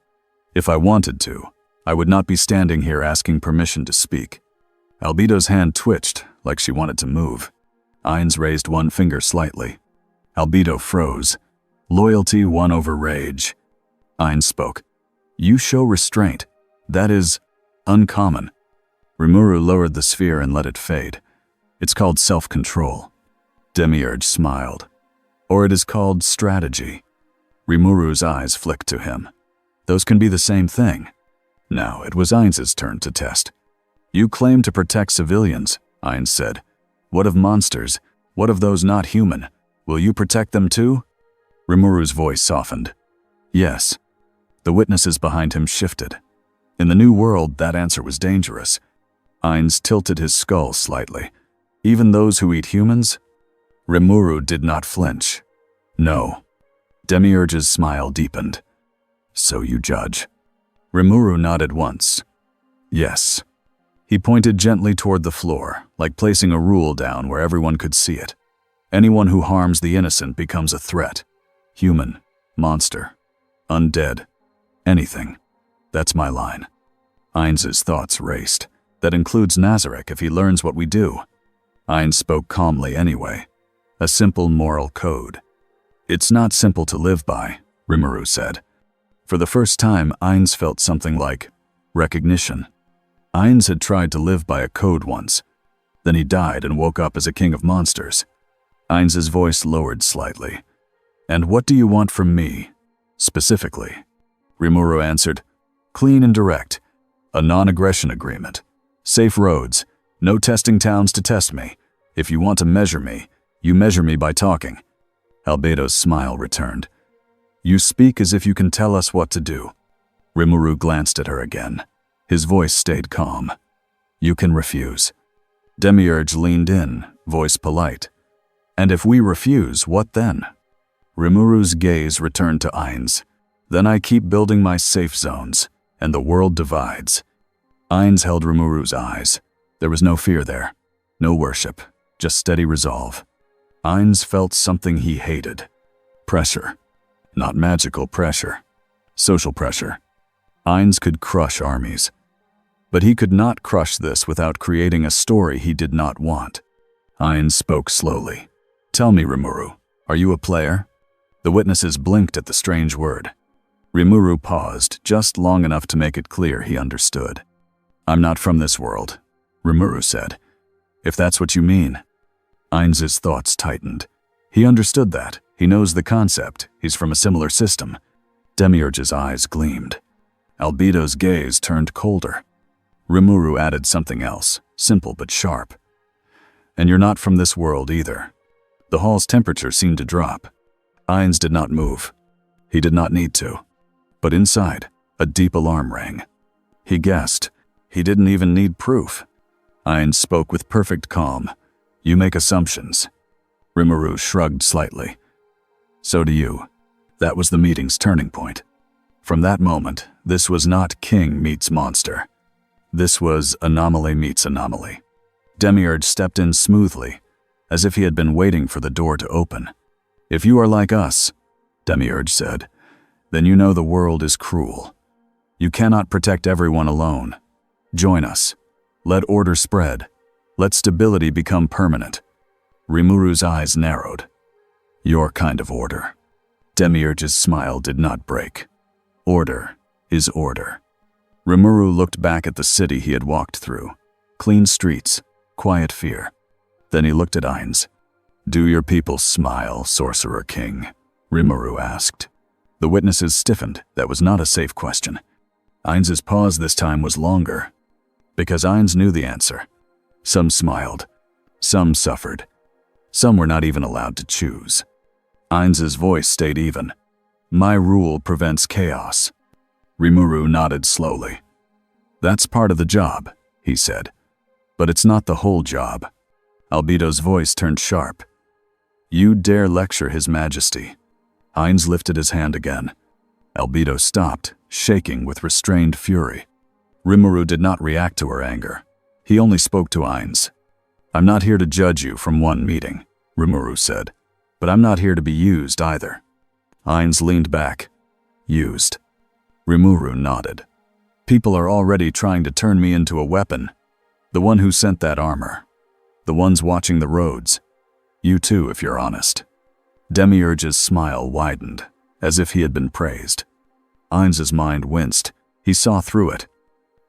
If I wanted to, I would not be standing here asking permission to speak. Albedo's hand twitched, like she wanted to move. Ainz raised one finger slightly. Albedo froze. Loyalty won over rage. Ainz spoke. You show restraint. That is uncommon. Rimuru lowered the sphere and let it fade. It's called self-control. Demiurge smiled. Or it is called strategy. Rimuru's eyes flicked to him. Those can be the same thing. Now it was Ainz's turn to test. You claim to protect civilians, Ainz said. What of monsters? What of those not human? Will you protect them too? Rimuru's voice softened. Yes. The witnesses behind him shifted. In the new world, that answer was dangerous. Ainz tilted his skull slightly. Even those who eat humans? Rimuru did not flinch. No. Demiurge's smile deepened. So you judge. Rimuru nodded once. Yes. He pointed gently toward the floor, like placing a rule down where everyone could see it. Anyone who harms the innocent becomes a threat. Human, monster, undead, anything. That's my line. Ainz's thoughts raced. That includes Nazarek if he learns what we do. Ainz spoke calmly anyway. A simple moral code. It's not simple to live by, Rimuru said. For the first time, Ainz felt something like recognition. Ainz had tried to live by a code once. Then he died and woke up as a king of monsters. Ainz's voice lowered slightly. And what do you want from me, specifically? Rimuru answered, clean and direct. A non-aggression agreement. Safe roads. No testing towns to test me. If you want to measure me, you measure me by talking. Albedo's smile returned. You speak as if you can tell us what to do. Rimuru glanced at her again. His voice stayed calm. You can refuse. Demiurge leaned in, voice polite. And if we refuse, what then? Rimuru's gaze returned to Ainz. Then I keep building my safe zones, and the world divides. Ainz held Rimuru's eyes. There was no fear there, no worship, just steady resolve. Ainz felt something he hated. Pressure. Not magical pressure. Social pressure. Ainz could crush armies. But he could not crush this without creating a story he did not want. Ainz spoke slowly. Tell me, Rimuru, are you a player? The witnesses blinked at the strange word. Rimuru paused, just long enough to make it clear he understood. I'm not from this world, Rimuru said. If that's what you mean. Ainz's thoughts tightened. He understood that. He knows the concept. He's from a similar system. Demiurge's eyes gleamed. Albedo's gaze turned colder. Rimuru added something else, simple but sharp. And you're not from this world either. The hall's temperature seemed to drop. Ainz did not move. He did not need to. But inside, a deep alarm rang. He guessed. He didn't even need proof. Ainz spoke with perfect calm. You make assumptions. Rimuru shrugged slightly. So do you. That was the meeting's turning point. From that moment, this was not king meets monster. This was anomaly meets anomaly. Demiurge stepped in smoothly, as if he had been waiting for the door to open. If you are like us, Demiurge said, then you know the world is cruel. You cannot protect everyone alone. Join us. Let order spread. Let stability become permanent. Rimuru's eyes narrowed. Your kind of order. Demiurge's smile did not break. Order is order. Rimuru looked back at the city he had walked through. Clean streets, quiet fear. Then he looked at Ainz. Do your people smile, Sorcerer King? Rimuru asked. The witnesses stiffened. That was not a safe question. Ainz's pause this time was longer, because Ainz knew the answer. Some smiled. Some suffered. Some were not even allowed to choose. Ainz's voice stayed even. My rule prevents chaos. Rimuru nodded slowly. That's part of the job, he said. But it's not the whole job. Albedo's voice turned sharp. You dare lecture His Majesty. Ainz lifted his hand again. Albedo stopped, shaking with restrained fury. Rimuru did not react to her anger. He only spoke to Ainz. I'm not here to judge you from one meeting, Rimuru said. But I'm not here to be used either. Ainz leaned back. Used. Rimuru nodded. People are already trying to turn me into a weapon. The one who sent that armor. The ones watching the roads. You too, if you're honest. Demiurge's smile widened, as if he had been praised. Ainz's mind winced. He saw through it.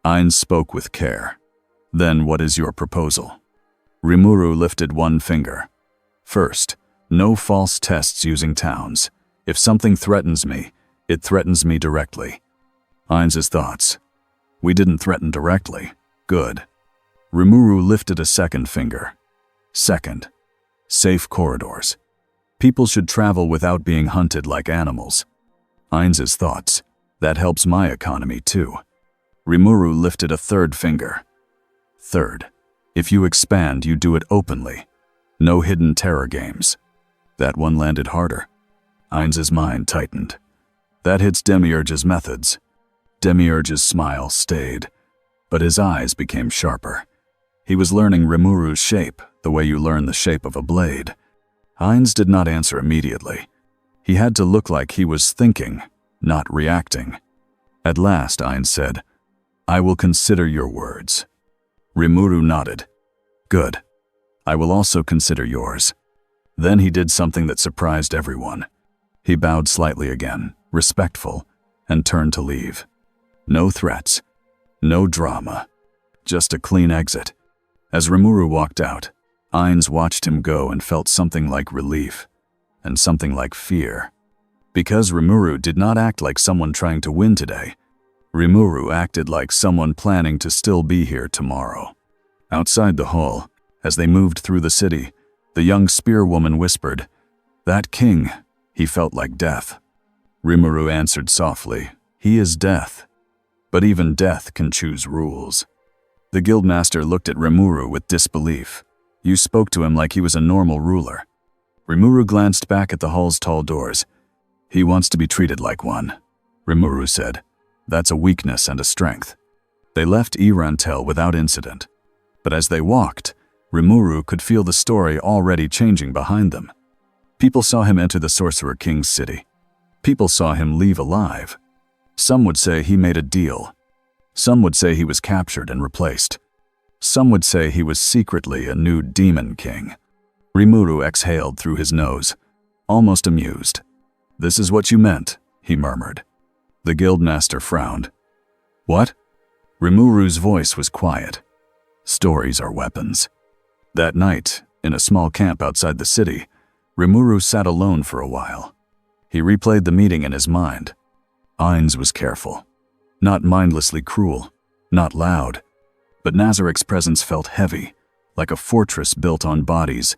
Ainz spoke with care. Then what is your proposal? Rimuru lifted one finger. First, no false tests using towns. If something threatens me, it threatens me directly. Ainz's thoughts. We didn't threaten directly. Good. Rimuru lifted a second finger. Second, safe corridors. People should travel without being hunted like animals. Ainz's thoughts. That helps my economy too. Rimuru lifted a third finger. Third, if you expand, you do it openly. No hidden terror games. That one landed harder. Ainz's mind tightened. That hits Demiurge's methods. Demiurge's smile stayed, but his eyes became sharper. He was learning Rimuru's shape, the way you learn the shape of a blade. Ainz did not answer immediately. He had to look like he was thinking, not reacting. At last, Ainz said, I will consider your words. Rimuru nodded. Good. I will also consider yours. Then he did something that surprised everyone. He bowed slightly again, respectful, and turned to leave. No threats. No drama. Just a clean exit. As Rimuru walked out, Ainz watched him go and felt something like relief, and something like fear. Because Rimuru did not act like someone trying to win today, Rimuru acted like someone planning to still be here tomorrow. Outside the hall, as they moved through the city, the young spearwoman whispered, That king, he felt like death. Rimuru answered softly, He is death. But even death can choose rules. The guildmaster looked at Rimuru with disbelief. You spoke to him like he was a normal ruler. Rimuru glanced back at the hall's tall doors. He wants to be treated like one, Rimuru said. That's a weakness and a strength. They left Irantel without incident. But as they walked, Rimuru could feel the story already changing behind them. People saw him enter the Sorcerer King's city. People saw him leave alive. Some would say he made a deal. Some would say he was captured and replaced. Some would say he was secretly a new demon king. Rimuru exhaled through his nose, almost amused. This is what you meant, he murmured. The guildmaster frowned. What? Rimuru's voice was quiet. Stories are weapons. That night, in a small camp outside the city, Rimuru sat alone for a while. He replayed the meeting in his mind. Ainz was careful. Not mindlessly cruel, not loud. But Nazarik's presence felt heavy, like a fortress built on bodies.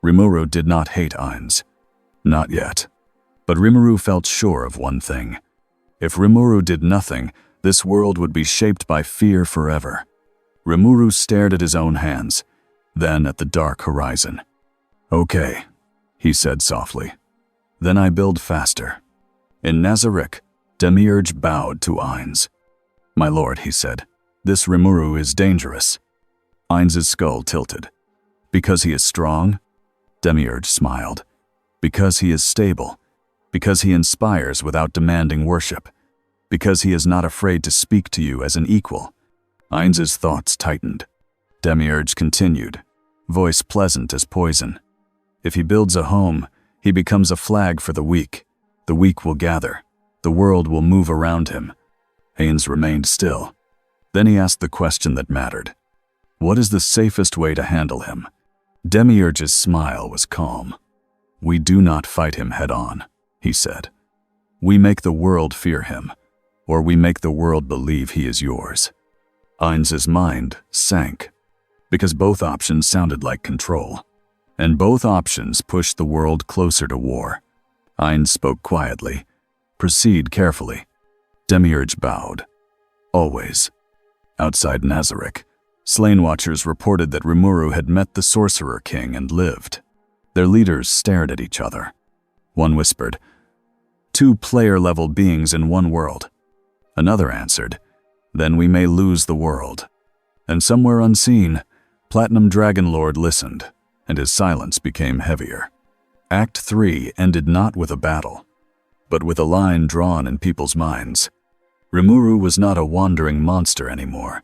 Rimuru did not hate Ainz. Not yet. But Rimuru felt sure of one thing. If Rimuru did nothing, this world would be shaped by fear forever. Rimuru stared at his own hands, then at the dark horizon. Okay, he said softly. Then I build faster. In Nazarik, Demiurge bowed to Ainz. My lord, he said, this Rimuru is dangerous. Ainz's skull tilted. Because he is strong? Demiurge smiled. Because he is stable. Because he inspires without demanding worship. Because he is not afraid to speak to you as an equal. Ainz's thoughts tightened. Demiurge continued, voice pleasant as poison. If he builds a home, he becomes a flag for the weak. The weak will gather. The world will move around him. Ainz remained still. Then he asked the question that mattered. What is the safest way to handle him? Demiurge's smile was calm. We do not fight him head-on, he said. We make the world fear him, or we make the world believe he is yours. Ainz's mind sank, because both options sounded like control, and both options pushed the world closer to war. Ein spoke quietly. Proceed carefully. Demiurge bowed. Always. Outside Nazarick, Slain Watchers reported that Rimuru had met the Sorcerer King and lived. Their leaders stared at each other. One whispered, 2 player-level beings in one world. Another answered, then we may lose the world. And somewhere unseen, Platinum Dragonlord listened, and his silence became heavier. Act 3 ended not with a battle, but with a line drawn in people's minds. Rimuru was not a wandering monster anymore.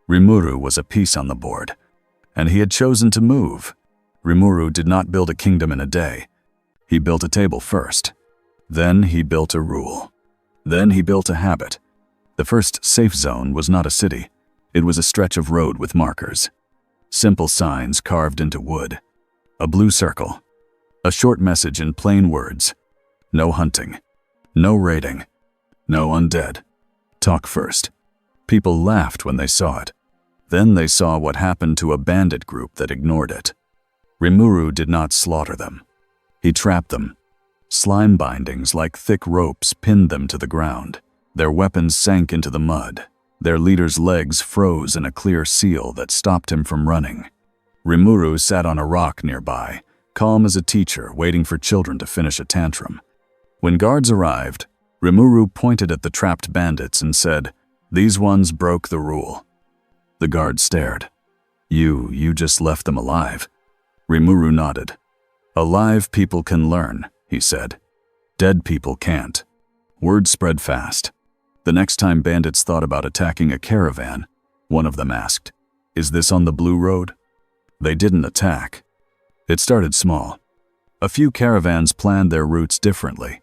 Rimuru was a piece on the board, and he had chosen to move. Rimuru did not build a kingdom in a day. He built a table first. Then he built a rule. Then he built a habit. The first safe zone was not a city. It was a stretch of road with markers. Simple signs carved into wood. A blue circle. A short message in plain words. No hunting. No raiding. No undead. Talk first. People laughed when they saw it. Then they saw what happened to a bandit group that ignored it. Rimuru did not slaughter them. He trapped them. Slime bindings like thick ropes pinned them to the ground. Their weapons sank into the mud. Their leader's legs froze in a clear seal that stopped him from running. Rimuru sat on a rock nearby, calm as a teacher waiting for children to finish a tantrum. When guards arrived, Rimuru pointed at the trapped bandits and said, "These ones broke the rule." The guards stared. You just left them alive." Rimuru nodded. "Alive people can learn," he said. "Dead people can't." Word spread fast. The next time bandits thought about attacking a caravan, one of them asked, "Is this on the Blue Road?" They didn't attack. It started small. A few caravans planned their routes differently.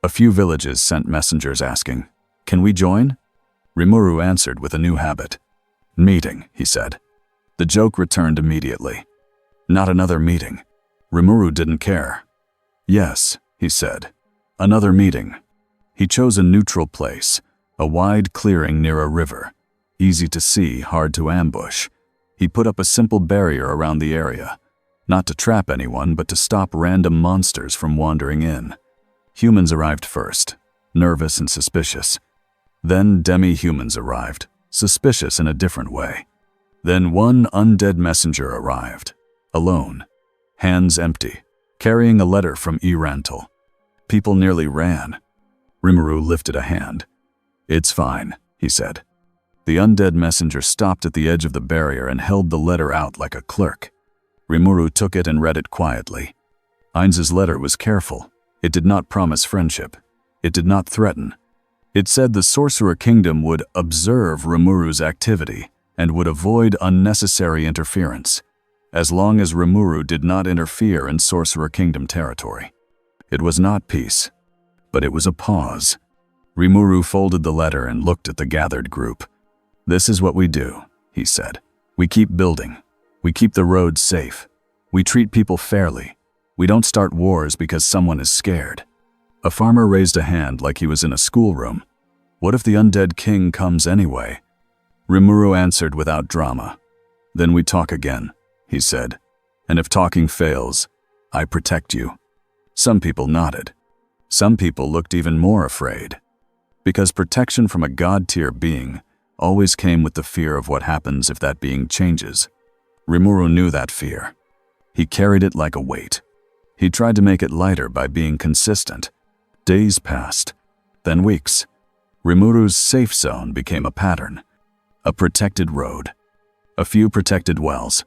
A few villages sent messengers asking, "Can we join?" Rimuru answered with a new habit. "Meeting," he said. The joke returned immediately. Not another meeting. Rimuru didn't care. "Yes," he said. "Another meeting." He chose a neutral place, a wide clearing near a river. Easy to see, hard to ambush. He put up a simple barrier around the area, not to trap anyone, but to stop random monsters from wandering in. Humans arrived first, nervous and suspicious. Then demi-humans arrived, suspicious in a different way. Then one undead messenger arrived, alone, hands empty, carrying a letter from Irantal. People nearly ran. Rimuru lifted a hand. "It's fine," he said. The undead messenger stopped at the edge of the barrier and held the letter out like a clerk. Rimuru took it and read it quietly. Ein's letter was careful. It did not promise friendship. It did not threaten. It said the Sorcerer Kingdom would observe Rimuru's activity and would avoid unnecessary interference, as long as Rimuru did not interfere in Sorcerer Kingdom territory. It was not peace, but it was a pause. Rimuru folded the letter and looked at the gathered group. "This is what we do," he said. "We keep building. We keep the roads safe. We treat people fairly. We don't start wars because someone is scared." A farmer raised a hand like he was in a schoolroom. "What if the undead king comes anyway?" Rimuru answered without drama. "Then we talk again," he said. "And if talking fails, I protect you." Some people nodded. Some people looked even more afraid. Because protection from a god-tier being always came with the fear of what happens if that being changes. Rimuru knew that fear. He carried it like a weight. He tried to make it lighter by being consistent. Days passed, then weeks. Rimuru's safe zone became a pattern. A protected road. A few protected wells.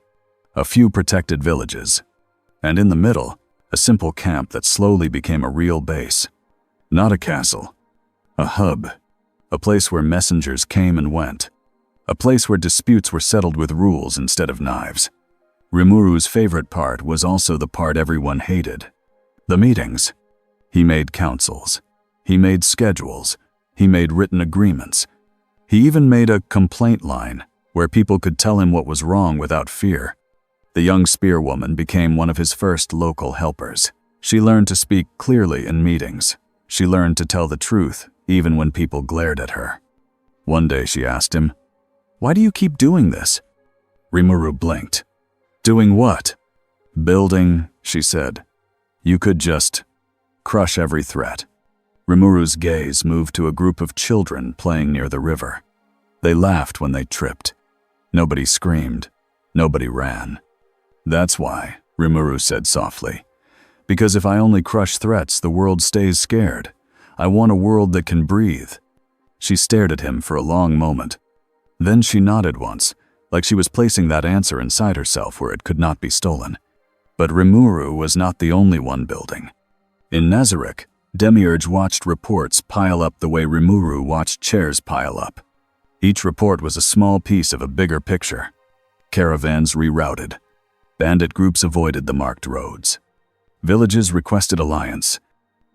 A few protected villages. And in the middle, a simple camp that slowly became a real base. Not a castle. A hub. A place where messengers came and went. A place where disputes were settled with rules instead of knives. Rimuru's favorite part was also the part everyone hated. The meetings. He made councils. He made schedules. He made written agreements. He even made a complaint line where people could tell him what was wrong without fear. The young spearwoman became one of his first local helpers. She learned to speak clearly in meetings. She learned to tell the truth even when people glared at her. One day she asked him, "Why do you keep doing this?" Rimuru blinked. "Doing what?" "Building," she said. "You could just Crush every threat. Rimuru's gaze moved to a group of children playing near the river. They laughed when they tripped. Nobody screamed. Nobody ran. That's why, Rimuru said softly. Because if I only crush threats, the world stays scared. I want a world that can breathe. She stared at him for a long moment. Then she nodded once, like she was placing that answer inside herself where it could not be stolen. But Rimuru was not the only one building. In Nazarick, Demiurge watched reports pile up the way Rimuru watched chairs pile up. Each report was a small piece of a bigger picture. Caravans rerouted. Bandit groups avoided the marked roads. Villages requested alliance.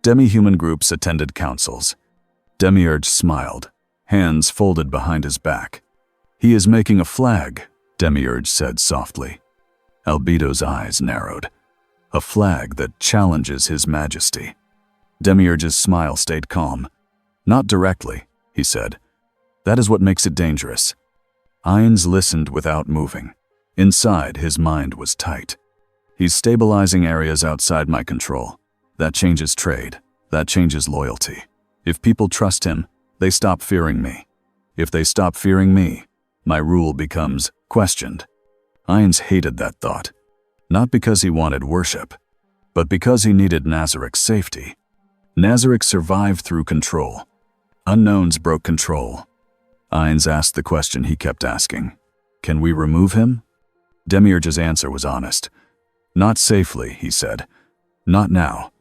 Demi-human groups attended councils. Demiurge smiled, hands folded behind his back. He is making a flag, Demiurge said softly. Albedo's eyes narrowed. A flag that challenges his majesty. Demiurge's smile stayed calm. Not directly, he said. That is what makes it dangerous. Ainz listened without moving. Inside, his mind was tight. He's stabilizing areas outside my control. That changes trade. That changes loyalty. If people trust him, they stop fearing me. If they stop fearing me, my rule becomes questioned. Ainz hated that thought. Not because he wanted worship, but because he needed Nazarick's safety. Nazarick survived through control. Unknowns broke control. Ainz asked the question he kept asking. Can we remove him? Demiurge's answer was honest. Not safely, he said. Not now.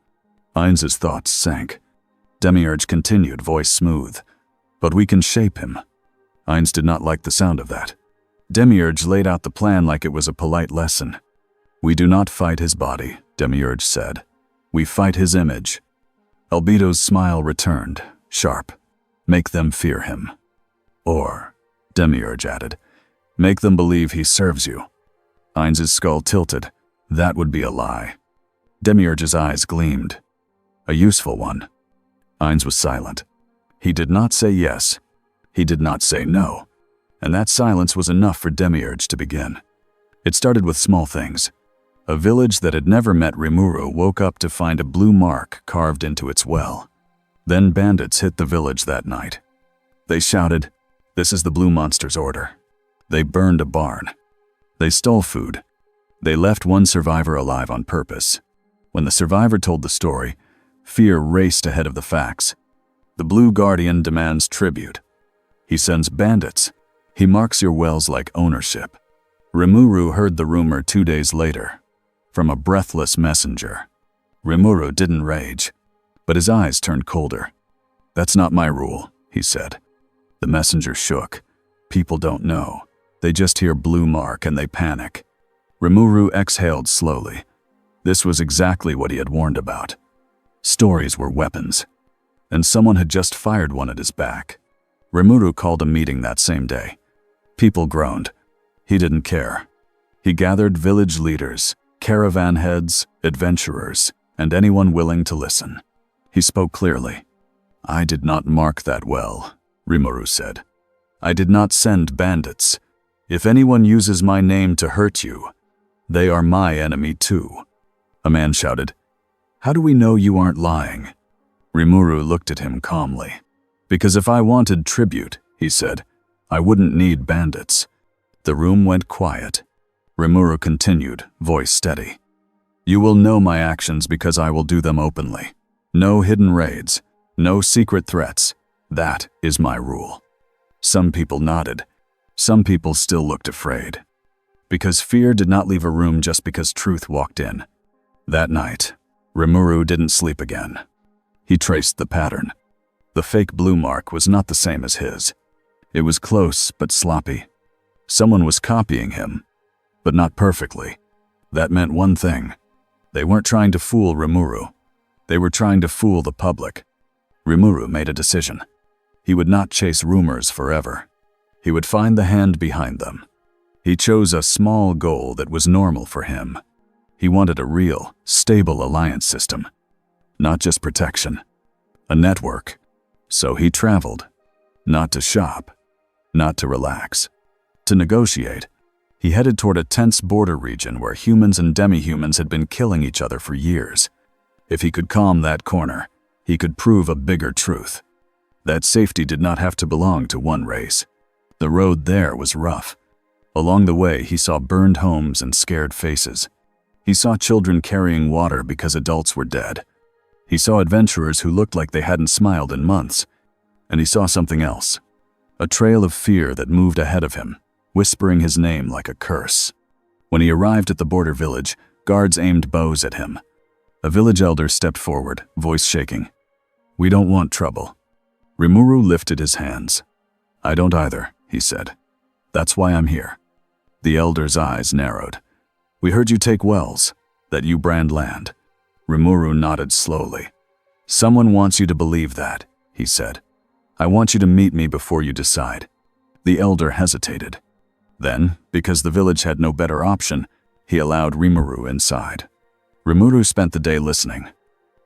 Ainz's thoughts sank. Demiurge continued, voice smooth. But we can shape him. Ainz did not like the sound of that. Demiurge laid out the plan like it was a polite lesson. We do not fight his body, Demiurge said. We fight his image. Albedo's smile returned, sharp. Make them fear him. Or, Demiurge added, make them believe he serves you. Ainz's skull tilted. That would be a lie. Demiurge's eyes gleamed. A useful one. Ainz was silent. He did not say yes. He did not say no. And that silence was enough for Demiurge to begin. It started with small things. A village that had never met Rimuru woke up to find a blue mark carved into its well. Then bandits hit the village that night. They shouted, "This is the Blue Monster's order." They burned a barn. They stole food. They left one survivor alive on purpose. When the survivor told the story, fear raced ahead of the facts. The Blue Guardian demands tribute. He sends bandits. He marks your wells like ownership. Rimuru heard the rumor 2 days later, from a breathless messenger. Rimuru didn't rage, but his eyes turned colder. That's not my rule, he said. The messenger shook. People don't know. They just hear blue mark and they panic. Rimuru exhaled slowly. This was exactly what he had warned about. Stories were weapons, and someone had just fired one at his back. Rimuru called a meeting that same day. People groaned. He didn't care. He gathered village leaders, caravan heads, adventurers, and anyone willing to listen. He spoke clearly. I did not mark that well, Rimuru said. I did not send bandits. If anyone uses my name to hurt you, they are my enemy too. A man shouted, How do we know you aren't lying? Rimuru looked at him calmly. Because if I wanted tribute, he said, I wouldn't need bandits. The room went quiet. Rimuru continued, voice steady. You will know my actions because I will do them openly. No hidden raids, no secret threats. That is my rule. Some people nodded. Some people still looked afraid. Because fear did not leave a room just because truth walked in. That night, Rimuru didn't sleep again. He traced the pattern. The fake blue mark was not the same as his. It was close but sloppy. Someone was copying him, but not perfectly. That meant one thing. They weren't trying to fool Rimuru. They were trying to fool the public. Rimuru made a decision. He would not chase rumors forever. He would find the hand behind them. He chose a small goal that was normal for him. He wanted a real, stable alliance system. Not just protection. A network. So he traveled. Not to shop. Not to relax. To negotiate. He headed toward a tense border region where humans and demi-humans had been killing each other for years. If he could calm that corner, he could prove a bigger truth. That safety did not have to belong to one race. The road there was rough. Along the way, he saw burned homes and scared faces. He saw children carrying water because adults were dead. He saw adventurers who looked like they hadn't smiled in months. And he saw something else. A trail of fear that moved ahead of him, whispering his name like a curse. When he arrived at the border village, guards aimed bows at him. A village elder stepped forward, voice shaking. "We don't want trouble." Rimuru lifted his hands. "I don't either," he said. "That's why I'm here." The elder's eyes narrowed. "We heard you take wells, that you brand land." Rimuru nodded slowly. "Someone wants you to believe that," he said. "I want you to meet me before you decide." The elder hesitated. Then, because the village had no better option, he allowed Rimuru inside. Rimuru spent the day listening.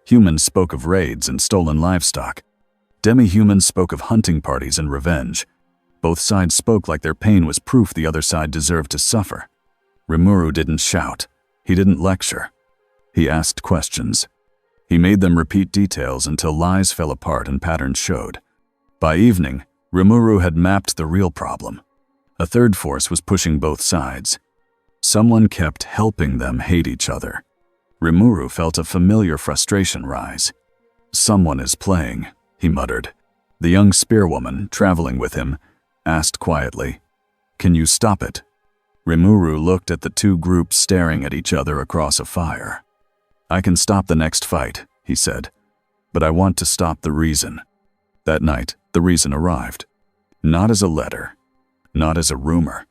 Humans spoke of raids and stolen livestock. Demi-humans spoke of hunting parties and revenge. Both sides spoke like their pain was proof the other side deserved to suffer. Rimuru didn't shout. He didn't lecture. He asked questions. He made them repeat details until lies fell apart and patterns showed. By evening, Rimuru had mapped the real problem. A third force was pushing both sides. Someone kept helping them hate each other. Rimuru felt a familiar frustration rise. "Someone is playing," he muttered. The young spearwoman, traveling with him, asked quietly, "Can you stop it?" Rimuru looked at the two groups staring at each other across a fire. "I can stop the next fight," he said, "but I want to stop the reason." That night, the reason arrived. Not as a letter, not as a rumor.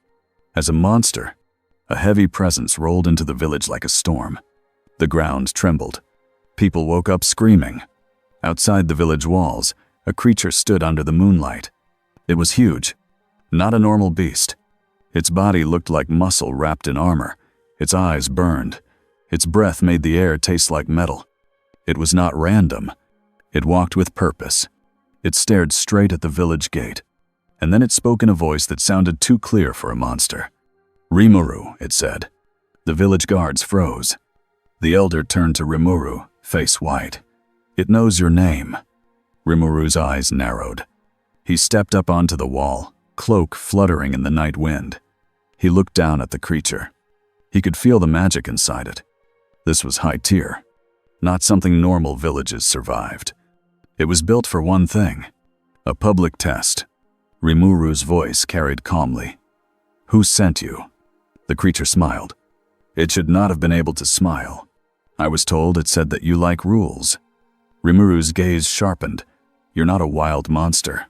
As a monster, a heavy presence rolled into the village like a storm. The ground trembled. People woke up screaming. Outside the village walls, a creature stood under the moonlight. It was huge, not a normal beast. Its body looked like muscle wrapped in armor. Its eyes burned. Its breath made the air taste like metal. It was not random. It walked with purpose. It stared straight at the village gate. And then it spoke in a voice that sounded too clear for a monster. "Rimuru," it said. The village guards froze. The elder turned to Rimuru, face white. "It knows your name." Rimuru's eyes narrowed. He stepped up onto the wall, cloak fluttering in the night wind. He looked down at the creature. He could feel the magic inside it. This was high tier, not something normal villages survived. It was built for one thing, a public test. Rimuru's voice carried calmly. "Who sent you?" The creature smiled. It should not have been able to smile. "I was told it said that you like rules." Rimuru's gaze sharpened. "You're not a wild monster."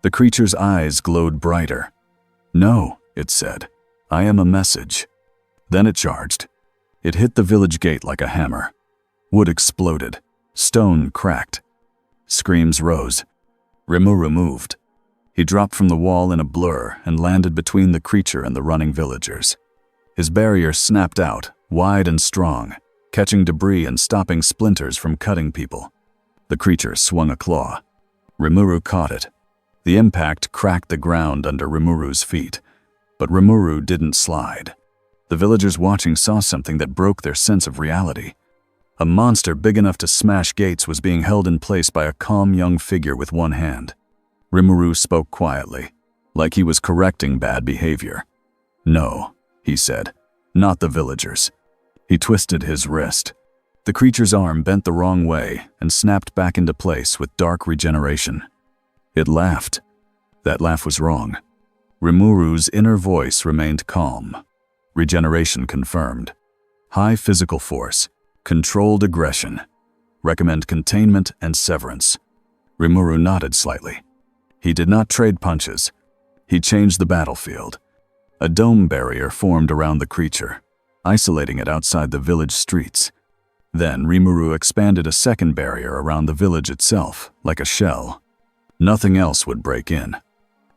The creature's eyes glowed brighter. "No," it said. "I am a message." Then it charged. It hit the village gate like a hammer. Wood exploded. Stone cracked. Screams rose. Rimuru moved. He dropped from the wall in a blur and landed between the creature and the running villagers. His barrier snapped out, wide and strong, catching debris and stopping splinters from cutting people. The creature swung a claw. Rimuru caught it. The impact cracked the ground under Rimuru's feet, but Rimuru didn't slide. The villagers watching saw something that broke their sense of reality. A monster big enough to smash gates was being held in place by a calm young figure with one hand. Rimuru spoke quietly, like he was correcting bad behavior. "No," he said, "not the villagers." He twisted his wrist. The creature's arm bent the wrong way and snapped back into place with dark regeneration. It laughed. That laugh was wrong. Rimuru's inner voice remained calm. Regeneration confirmed. High physical force. Controlled aggression. Recommend containment and severance. Rimuru nodded slightly. He did not trade punches. He changed the battlefield. A dome barrier formed around the creature, isolating it outside the village streets. Then Rimuru expanded a second barrier around the village itself, like a shell. Nothing else would break in.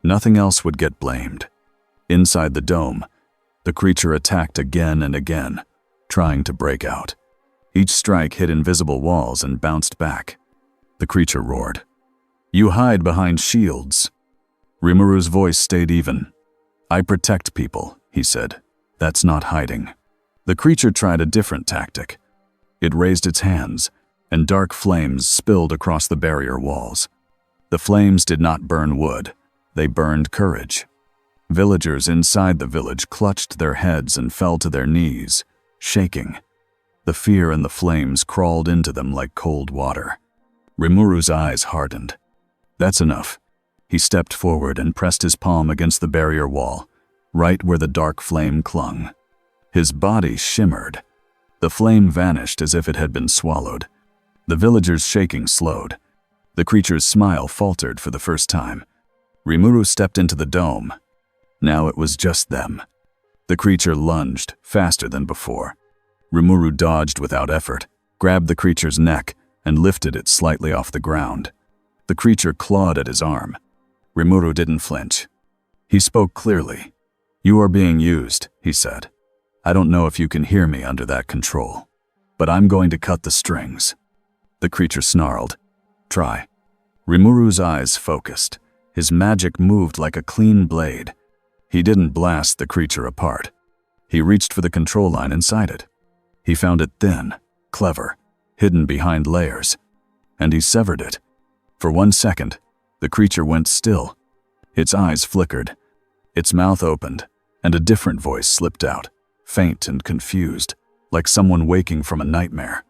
Nothing else would get blamed. Inside the dome, the creature attacked again and again, trying to break out. Each strike hit invisible walls and bounced back. The creature roared. "You hide behind shields." Rimuru's voice stayed even. "I protect people," he said. "That's not hiding." The creature tried a different tactic. It raised its hands, and dark flames spilled across the barrier walls. The flames did not burn wood, they burned courage. Villagers inside the village clutched their heads and fell to their knees, shaking. The fear in the flames crawled into them like cold water. Rimuru's eyes hardened. That's enough. He stepped forward and pressed his palm against the barrier wall, right where the dark flame clung. His body shimmered. The flame vanished as if it had been swallowed. The villagers' shaking slowed. The creature's smile faltered for the first time. Rimuru stepped into the dome. Now it was just them. The creature lunged, faster than before. Rimuru dodged without effort, grabbed the creature's neck, and lifted it slightly off the ground. The creature clawed at his arm. Rimuru didn't flinch. He spoke clearly. "You are being used," he said. "I don't know if you can hear me under that control, but I'm going to cut the strings." The creature snarled. "Try." Rimuru's eyes focused. His magic moved like a clean blade. He didn't blast the creature apart. He reached for the control line inside it. He found it thin, clever, hidden behind layers, and he severed it. For 1 second, the creature went still. Its eyes flickered. Its mouth opened, and a different voice slipped out, faint and confused, like someone waking from a nightmare.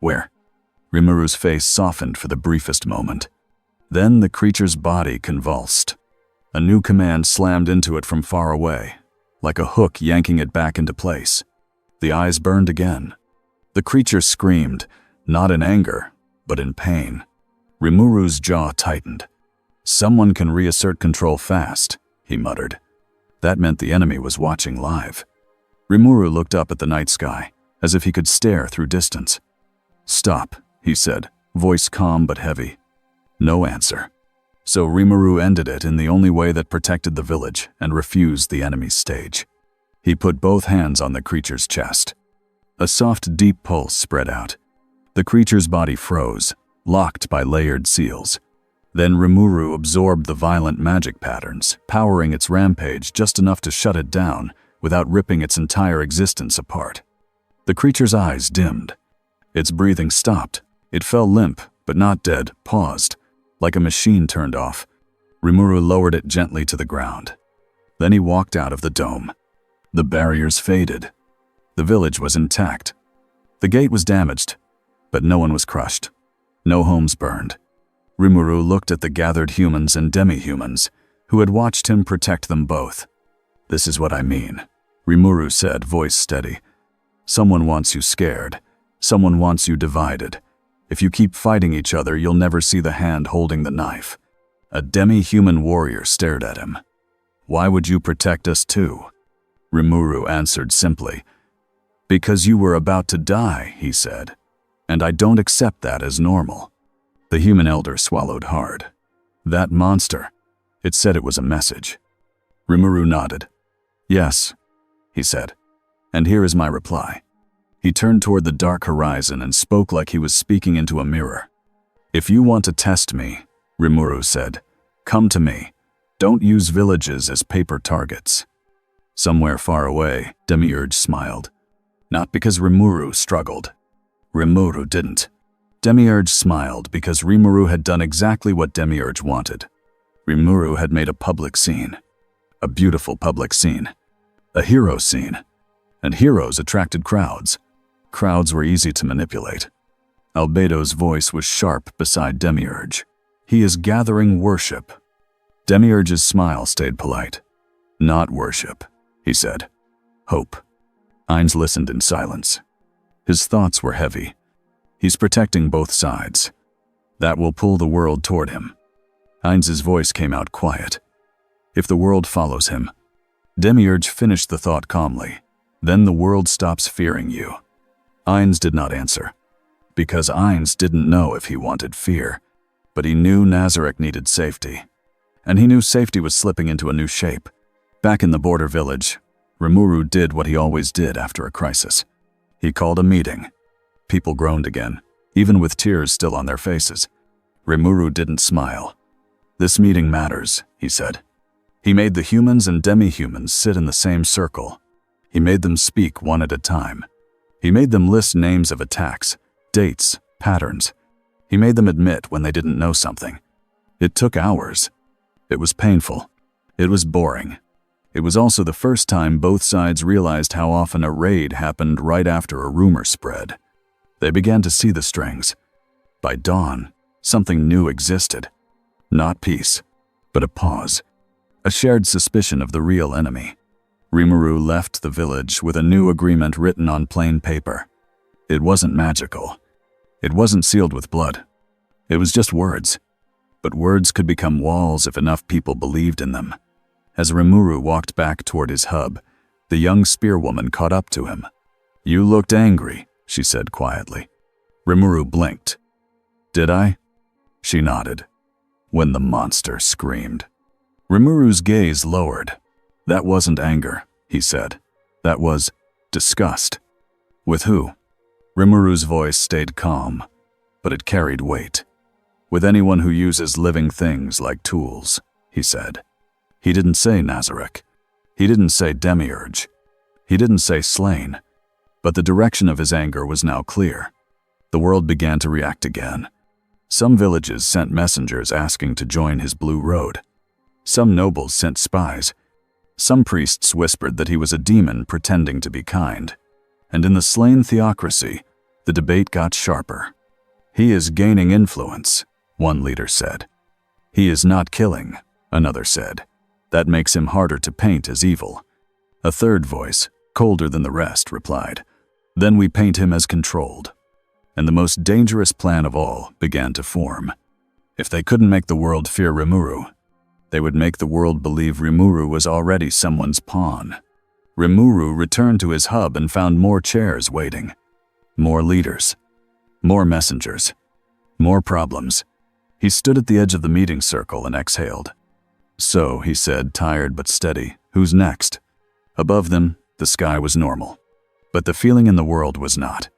Where? Rimuru's face softened for the briefest moment. Then the creature's body convulsed. A new command slammed into it from far away, like a hook yanking it back into place. The eyes burned again. The creature screamed, not in anger, but in pain. Rimuru's jaw tightened. "Someone can reassert control fast," he muttered. That meant the enemy was watching live. Rimuru looked up at the night sky, as if he could stare through distance. "Stop," he said, voice calm but heavy. No answer. So Rimuru ended it in the only way that protected the village and refused the enemy's stage. He put both hands on the creature's chest. A soft, deep pulse spread out. The creature's body froze, locked by layered seals. Then Rimuru absorbed the violent magic patterns, powering its rampage just enough to shut it down without ripping its entire existence apart. The creature's eyes dimmed. Its breathing stopped. It fell limp, but not dead, paused, like a machine turned off. Rimuru lowered it gently to the ground. Then he walked out of the dome. The barriers faded. The village was intact. The gate was damaged, but no one was crushed. No homes burned. Rimuru looked at the gathered humans and demi-humans who had watched him protect them both. "This is what I mean," Rimuru said, voice steady. "Someone wants you scared. Someone wants you divided. If you keep fighting each other, you'll never see the hand holding the knife." A demi-human warrior stared at him. "Why would you protect us too?" Rimuru answered simply. "Because you were about to die," he said, "and I don't accept that as normal." The human elder swallowed hard. "That monster," it said it was a message. Rimuru nodded. "Yes," he said, "and here is my reply." He turned toward the dark horizon and spoke like he was speaking into a mirror. "If you want to test me," Rimuru said, "come to me. Don't use villages as paper targets." Somewhere far away, Demiurge smiled. Not because Rimuru struggled. Rimuru didn't. Demiurge smiled because Rimuru had done exactly what Demiurge wanted. Rimuru had made a public scene. A beautiful public scene. A hero scene. And heroes attracted crowds. Crowds were easy to manipulate. Albedo's voice was sharp beside Demiurge. "He is gathering worship." Demiurge's smile stayed polite. "Not worship," he said. "Hope." Ainz listened in silence. His thoughts were heavy. He's protecting both sides. That will pull the world toward him. Ainz's voice came out quiet. "If the world follows him." Demiurge finished the thought calmly. "Then the world stops fearing you." Ainz did not answer. Because Ainz didn't know if he wanted fear. But he knew Nazarek needed safety. And he knew safety was slipping into a new shape. Back in the border village, Rimuru did what he always did after a crisis. He called a meeting. People groaned again, even with tears still on their faces. Rimuru didn't smile. "This meeting matters," he said. He made the humans and demi-humans sit in the same circle. He made them speak one at a time. He made them list names of attacks, dates, patterns. He made them admit when they didn't know something. It took hours. It was painful. It was boring. It was also the first time both sides realized how often a raid happened right after a rumor spread. They began to see the strings. By dawn, something new existed. Not peace, but a pause. A shared suspicion of the real enemy. Rimuru left the village with a new agreement written on plain paper. It wasn't magical. It wasn't sealed with blood. It was just words. But words could become walls if enough people believed in them. As Rimuru walked back toward his hub, the young spearwoman caught up to him. "You looked angry," she said quietly. Rimuru blinked. "Did I?" She nodded. "When the monster screamed." Rimuru's gaze lowered. "That wasn't anger," he said. "That was disgust." "With who?" Rimuru's voice stayed calm, but it carried weight. "With anyone who uses living things like tools," he said. He didn't say Nazarek. He didn't say Demiurge. He didn't say slain. But the direction of his anger was now clear. The world began to react again. Some villages sent messengers asking to join his blue road. Some nobles sent spies. Some priests whispered that he was a demon pretending to be kind. And in the slain theocracy, the debate got sharper. "He is gaining influence," one leader said. "He is not killing," another said. "That makes him harder to paint as evil." A third voice, colder than the rest, replied, "Then we paint him as controlled." And the most dangerous plan of all began to form. If they couldn't make the world fear Rimuru, they would make the world believe Rimuru was already someone's pawn. Rimuru returned to his hub and found more chairs waiting. More leaders. More messengers. More problems. He stood at the edge of the meeting circle and exhaled. "So," he said, tired but steady, "who's next?" Above them, the sky was normal. But the feeling in the world was not.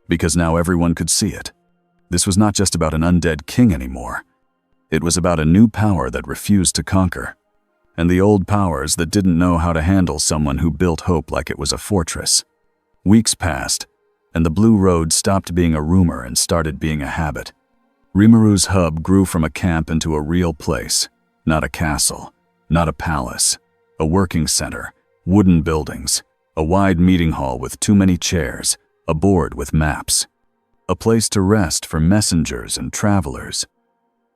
Because now everyone could see it. This was not just about an undead king anymore. It was about a new power that refused to conquer. And the old powers that didn't know how to handle someone who built hope like it was a fortress. Weeks passed, and the Blue Road stopped being a rumor and started being a habit. Rimuru's hub grew from a camp into a real place. Not a castle, not a palace, a working center, wooden buildings, a wide meeting hall with too many chairs, a board with maps, a place to rest for messengers and travelers,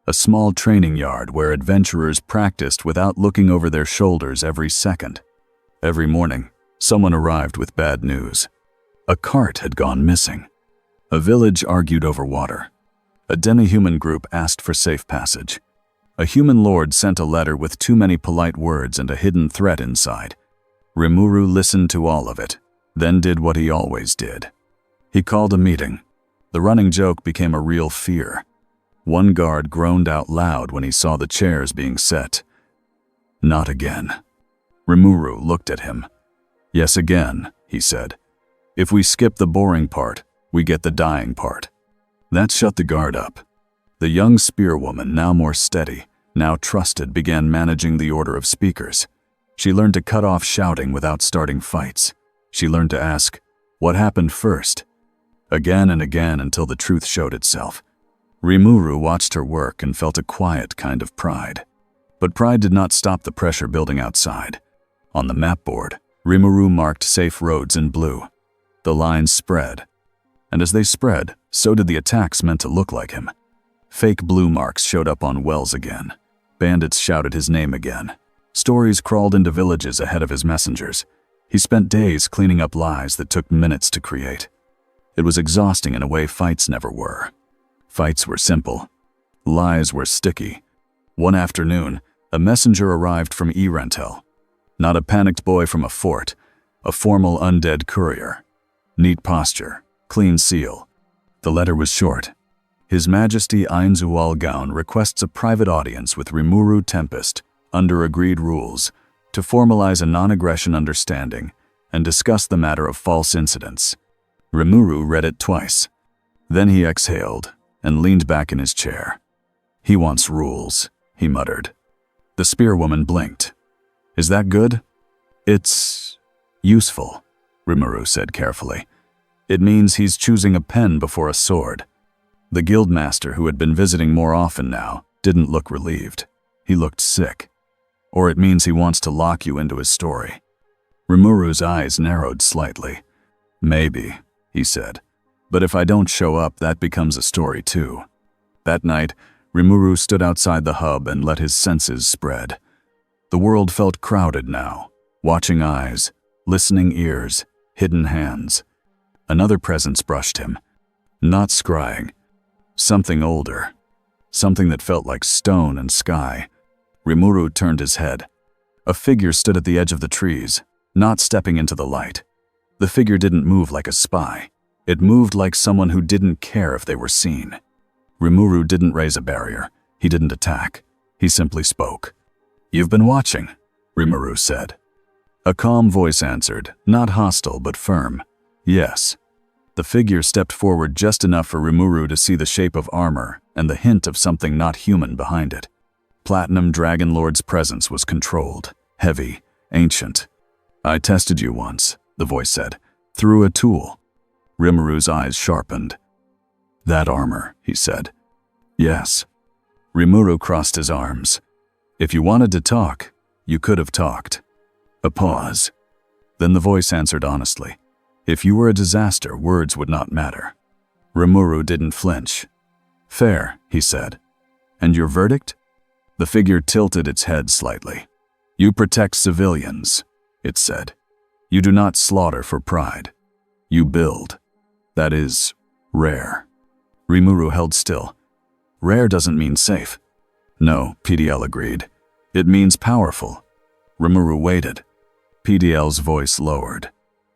a small training yard where adventurers practiced without looking over their shoulders every second. Every morning, someone arrived with bad news. A cart had gone missing. A village argued over water. A demi-human group asked for safe passage. A human lord sent a letter with too many polite words and a hidden threat inside. Rimuru listened to all of it, then did what he always did. He called a meeting. The running joke became a real fear. One guard groaned out loud when he saw the chairs being set. "Not again." Rimuru looked at him. "Yes, again," he said. "If we skip the boring part, we get the dying part." That shut the guard up. The young spearwoman, now more steady, now trusted, began managing the order of speakers. She learned to cut off shouting without starting fights. She learned to ask, "What happened first?" Again and again until the truth showed itself. Rimuru watched her work and felt a quiet kind of pride. But pride did not stop the pressure building outside. On the map board, Rimuru marked safe roads in blue. The lines spread. And as they spread, so did the attacks meant to look like him. Fake blue marks showed up on wells again. Bandits shouted his name again. Stories crawled into villages ahead of his messengers. He spent days cleaning up lies that took minutes to create. It was exhausting in a way fights never were. Fights were simple. Lies were sticky. One afternoon, a messenger arrived from Erentel. Not a panicked boy from a fort, a formal undead courier. Neat posture, clean seal. The letter was short. His Majesty Ainzualgaun requests a private audience with Rimuru Tempest, under agreed rules, to formalize a non-aggression understanding and discuss the matter of false incidents. Rimuru read it twice. Then he exhaled and leaned back in his chair. "He wants rules," he muttered. The spearwoman blinked. "Is that good?" "It's useful," Rimuru said carefully. It means he's choosing a pen before a sword. The guildmaster, who had been visiting more often now, didn't look relieved. He looked sick. Or it means he wants to lock you into his story. Rimuru's eyes narrowed slightly. Maybe, he said. But if I don't show up, that becomes a story too. That night, Rimuru stood outside the hub and let his senses spread. The world felt crowded now. Watching eyes, listening ears, hidden hands. Another presence brushed him. Not scrying. Something older. Something that felt like stone and sky. Rimuru turned his head. A figure stood at the edge of the trees, not stepping into the light. The figure didn't move like a spy. It moved like someone who didn't care if they were seen. Rimuru didn't raise a barrier. He didn't attack. He simply spoke. "You've been watching," Rimuru said. A calm voice answered, not hostile but firm. "Yes." The figure stepped forward just enough for Rimuru to see the shape of armor and the hint of something not human behind it. Platinum Dragon Lord's presence was controlled, heavy, ancient. "I tested you once," the voice said, "through a tool." Rimuru's eyes sharpened. "That armor," he said. "Yes." Rimuru crossed his arms. "If you wanted to talk, you could have talked." A pause. Then the voice answered honestly. "If you were a disaster, words would not matter." Rimuru didn't flinch. "Fair," he said. "And your verdict?" The figure tilted its head slightly. "You protect civilians," it said. "You do not slaughter for pride. You build. That is rare." Rimuru held still. "Rare doesn't mean safe." "No," PDL agreed. "It means powerful." Rimuru waited. PDL's voice lowered.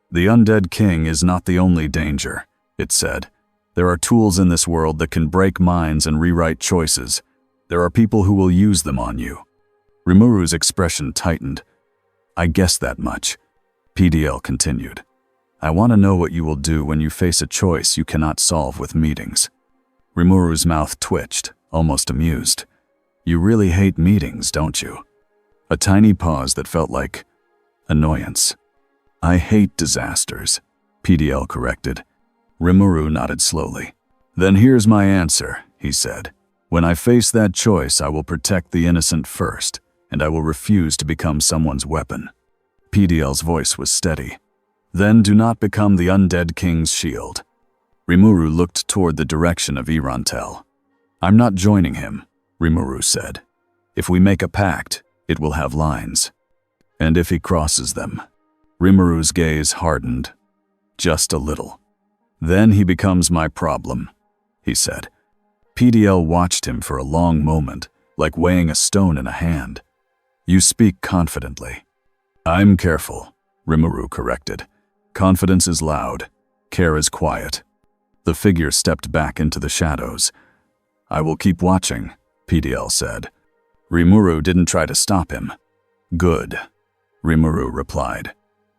"The undead king is not the only danger," it said. "There are tools in this world that can break minds and rewrite choices. There are people who will use them on you." Rimuru's expression tightened. "I guessed that much." PDL continued. "I want to know what you will do when you face a choice you cannot solve with meetings." Rimuru's mouth twitched, almost amused. "You really hate meetings, don't you?" A tiny pause that felt like annoyance. "I hate disasters," PDL corrected. Rimuru nodded slowly. "Then here's my answer," he said. "When I face that choice, I will protect the innocent first, and I will refuse to become someone's weapon." PDL's voice was steady. "Then do not become the undead king's shield." Rimuru looked toward the direction of Irantel. "I'm not joining him," Rimuru said. "If we make a pact, it will have lines. And if he crosses them." Rimuru's gaze hardened. "Just a little. Then he becomes my problem," he said. PDL watched him for a long moment, like weighing a stone in a hand. "You speak confidently." "I'm careful," Rimuru corrected. "Confidence is loud. Care is quiet." The figure stepped back into the shadows. "I will keep watching," PDL said. Rimuru didn't try to stop him. "Good," Rimuru replied.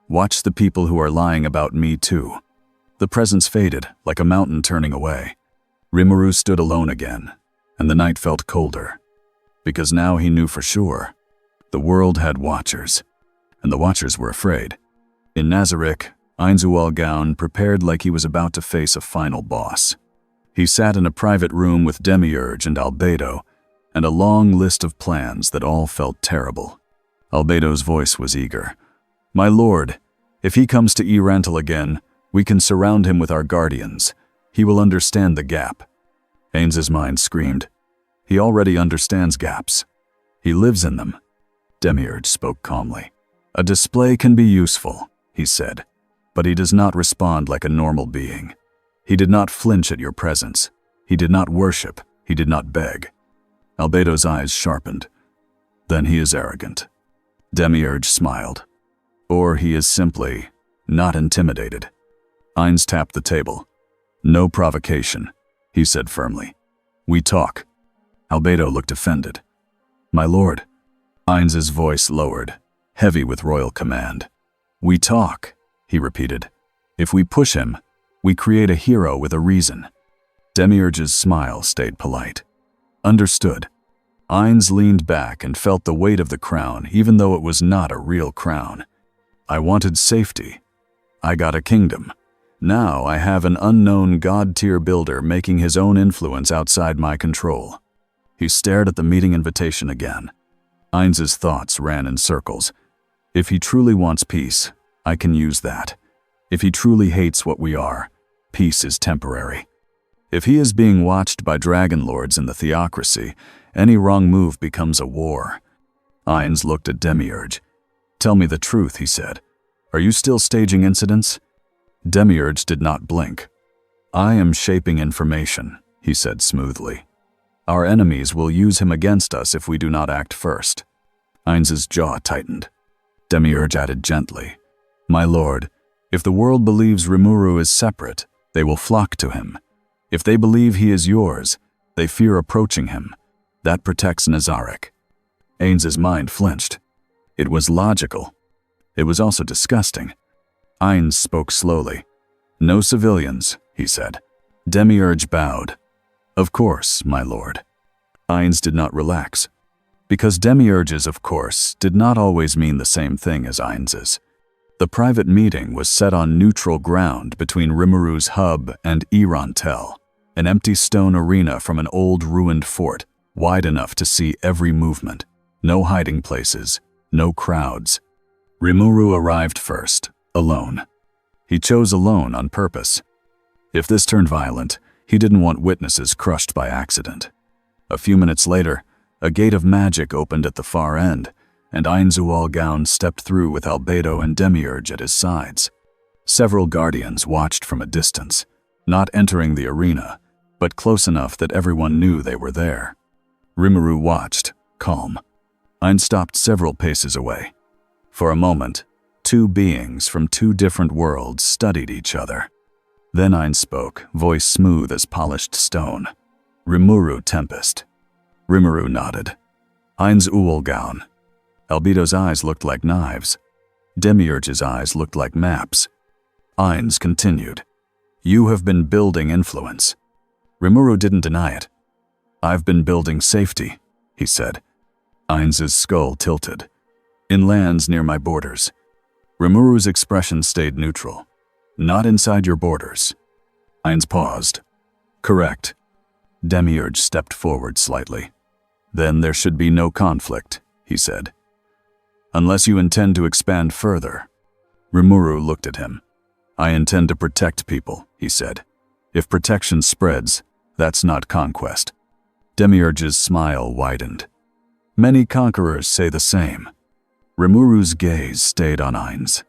"Watch the people who are lying about me too." The presence faded, like a mountain turning away. Rimuru stood alone again, and the night felt colder. Because now he knew for sure. The world had watchers, and the watchers were afraid. In Nazarick, Ainzual prepared like he was about to face a final boss. He sat in a private room with Demiurge and Albedo, and a long list of plans that all felt terrible. Albedo's voice was eager. "My lord, if he comes to Irantel again, we can surround him with our guardians. He will understand the gap." Ains's mind screamed. "He already understands gaps. He lives in them." Demiurge spoke calmly. "A display can be useful," he said, "but he does not respond like a normal being. He did not flinch at your presence. He did not worship. He did not beg." Albedo's eyes sharpened. "Then he is arrogant." Demiurge smiled. "Or he is simply not intimidated." Ains tapped the table. "No provocation," he said firmly. "We talk." Albedo looked offended. "My lord." Ains's voice lowered, heavy with royal command. "We talk," he repeated. "If we push him, we create a hero with a reason." Demiurge's smile stayed polite. "Understood." Ains leaned back and felt the weight of the crown, even though it was not a real crown. "I wanted safety. I got a kingdom. Now I have an unknown god-tier builder making his own influence outside my control. He stared at the meeting invitation again. Ainz's thoughts ran in circles. If he truly wants peace, I can use that. If he truly hates what we are, peace is temporary. If he is being watched by dragon lords in the theocracy, any wrong move becomes a war. Ainz looked at Demiurge. Tell me the truth, he said. Are you still staging incidents? Demiurge did not blink. I am shaping information, he said smoothly. Our enemies will use him against us if we do not act first. Ainz's jaw tightened. Demiurge added gently, My lord, if the world believes Rimuru is separate, they will flock to him. If they believe he is yours, they fear approaching him. That protects Nazarick. Ainz's mind flinched. It was logical. It was also disgusting. Ainz spoke slowly. No civilians, he said. Demiurge bowed. Of course, my lord. Ainz did not relax. Because Demiurge's of course did not always mean the same thing as Ainz's. The private meeting was set on neutral ground between Rimuru's hub and Irantel, an empty stone arena from an old ruined fort, wide enough to see every movement. No hiding places, no crowds. Rimuru arrived first, alone. He chose alone on purpose. If this turned violent, he didn't want witnesses crushed by accident. A few minutes later, a gate of magic opened at the far end, and Ainz stepped through with Albedo and Demiurge at his sides. Several guardians watched from a distance, not entering the arena, but close enough that everyone knew they were there. Rimuru watched, calm. Ainz stopped several paces away. For a moment, two beings from two different worlds studied each other. Then Ainz spoke, voice smooth as polished stone. Rimuru Tempest. Rimuru nodded. Ainz Uwalgaun. Albedo's eyes looked like knives. Demiurge's eyes looked like maps. Ainz continued. You have been building influence. Rimuru didn't deny it. I've been building safety, he said. Ainz's skull tilted. In lands near my borders. Rimuru's expression stayed neutral. Not inside your borders. Ainz paused. Correct. Demiurge stepped forward slightly. Then there should be no conflict, he said. Unless you intend to expand further. Rimuru looked at him. I intend to protect people, he said. If protection spreads, that's not conquest. Demiurge's smile widened. Many conquerors say the same. Rimuru's gaze stayed on Ainz.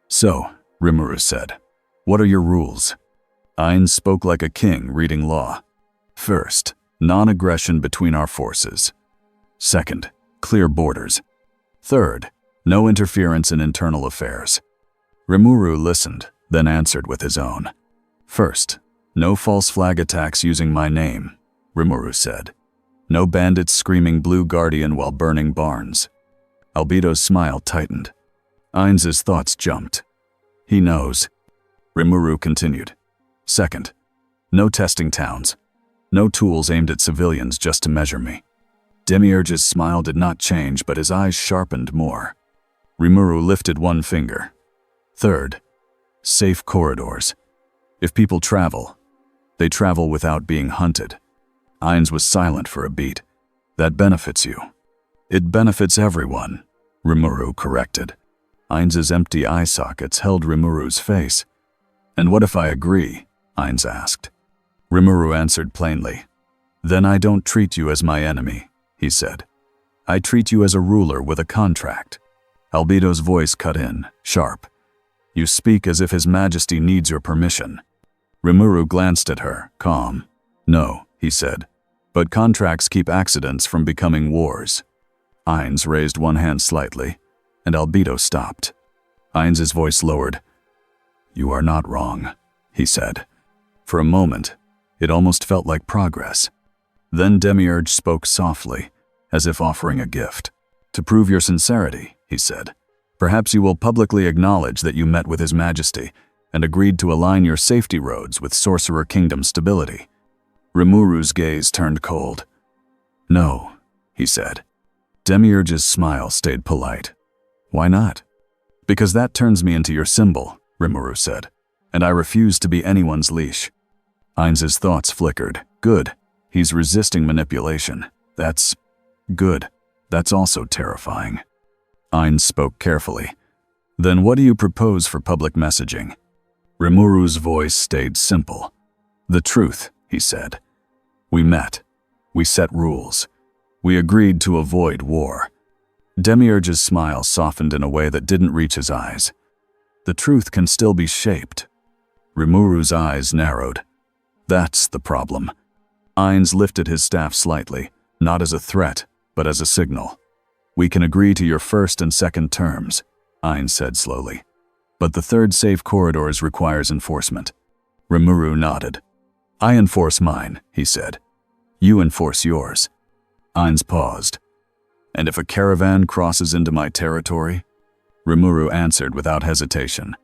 So, Rimuru said, what are your rules? Ainz spoke like a king reading law. First, non-aggression between our forces. Second, clear borders. Third, no interference in internal affairs. Rimuru listened, then answered with his own. First, no false flag attacks using my name, Rimuru said. No bandits screaming Blue Guardian while burning barns. Albedo's smile tightened. Ainz's thoughts jumped. He knows. Rimuru continued. Second, no testing towns. No tools aimed at civilians just to measure me. Demiurge's smile did not change, but his eyes sharpened more. Rimuru lifted one finger. Third, safe corridors. If people travel, they travel without being hunted. Ainz was silent for a beat. That benefits you. It benefits everyone, Rimuru corrected. Ainz's empty eye sockets held Rimuru's face. And what if I agree? Ainz asked. Rimuru answered plainly. Then I don't treat you as my enemy, he said. I treat you as a ruler with a contract. Albedo's voice cut in, sharp. You speak as if His Majesty needs your permission. Rimuru glanced at her, calm. No, he said, but contracts keep accidents from becoming wars. Ainz raised one hand slightly, and Albedo stopped. Ainz's voice lowered. You are not wrong, he said. For a moment, it almost felt like progress. Then Demiurge spoke softly, as if offering a gift. To prove your sincerity, he said, perhaps you will publicly acknowledge that you met with His Majesty and agreed to align your safety roads with Sorcerer Kingdom stability. Rimuru's gaze turned cold. No, he said. Demiurge's smile stayed polite. Why not? Because that turns me into your symbol, Rimuru said. and I refuse to be anyone's leash. Ainz's thoughts flickered. Good. He's resisting manipulation. That's good. That's also terrifying. Ainz spoke carefully. Then what do you propose for public messaging? Rimuru's voice stayed simple. The truth, he said. We met. We set rules. We agreed to avoid war. Demiurge's smile softened in a way that didn't reach his eyes. The truth can still be shaped. Rimuru's eyes narrowed. That's the problem. Ainz lifted his staff slightly, not as a threat, but as a signal. We can agree to your first and second terms, Ainz said slowly. But the third safe corridors requires enforcement. Rimuru nodded. I enforce mine, he said. You enforce yours. Ainz paused. And if a caravan crosses into my territory? Rimuru answered without hesitation.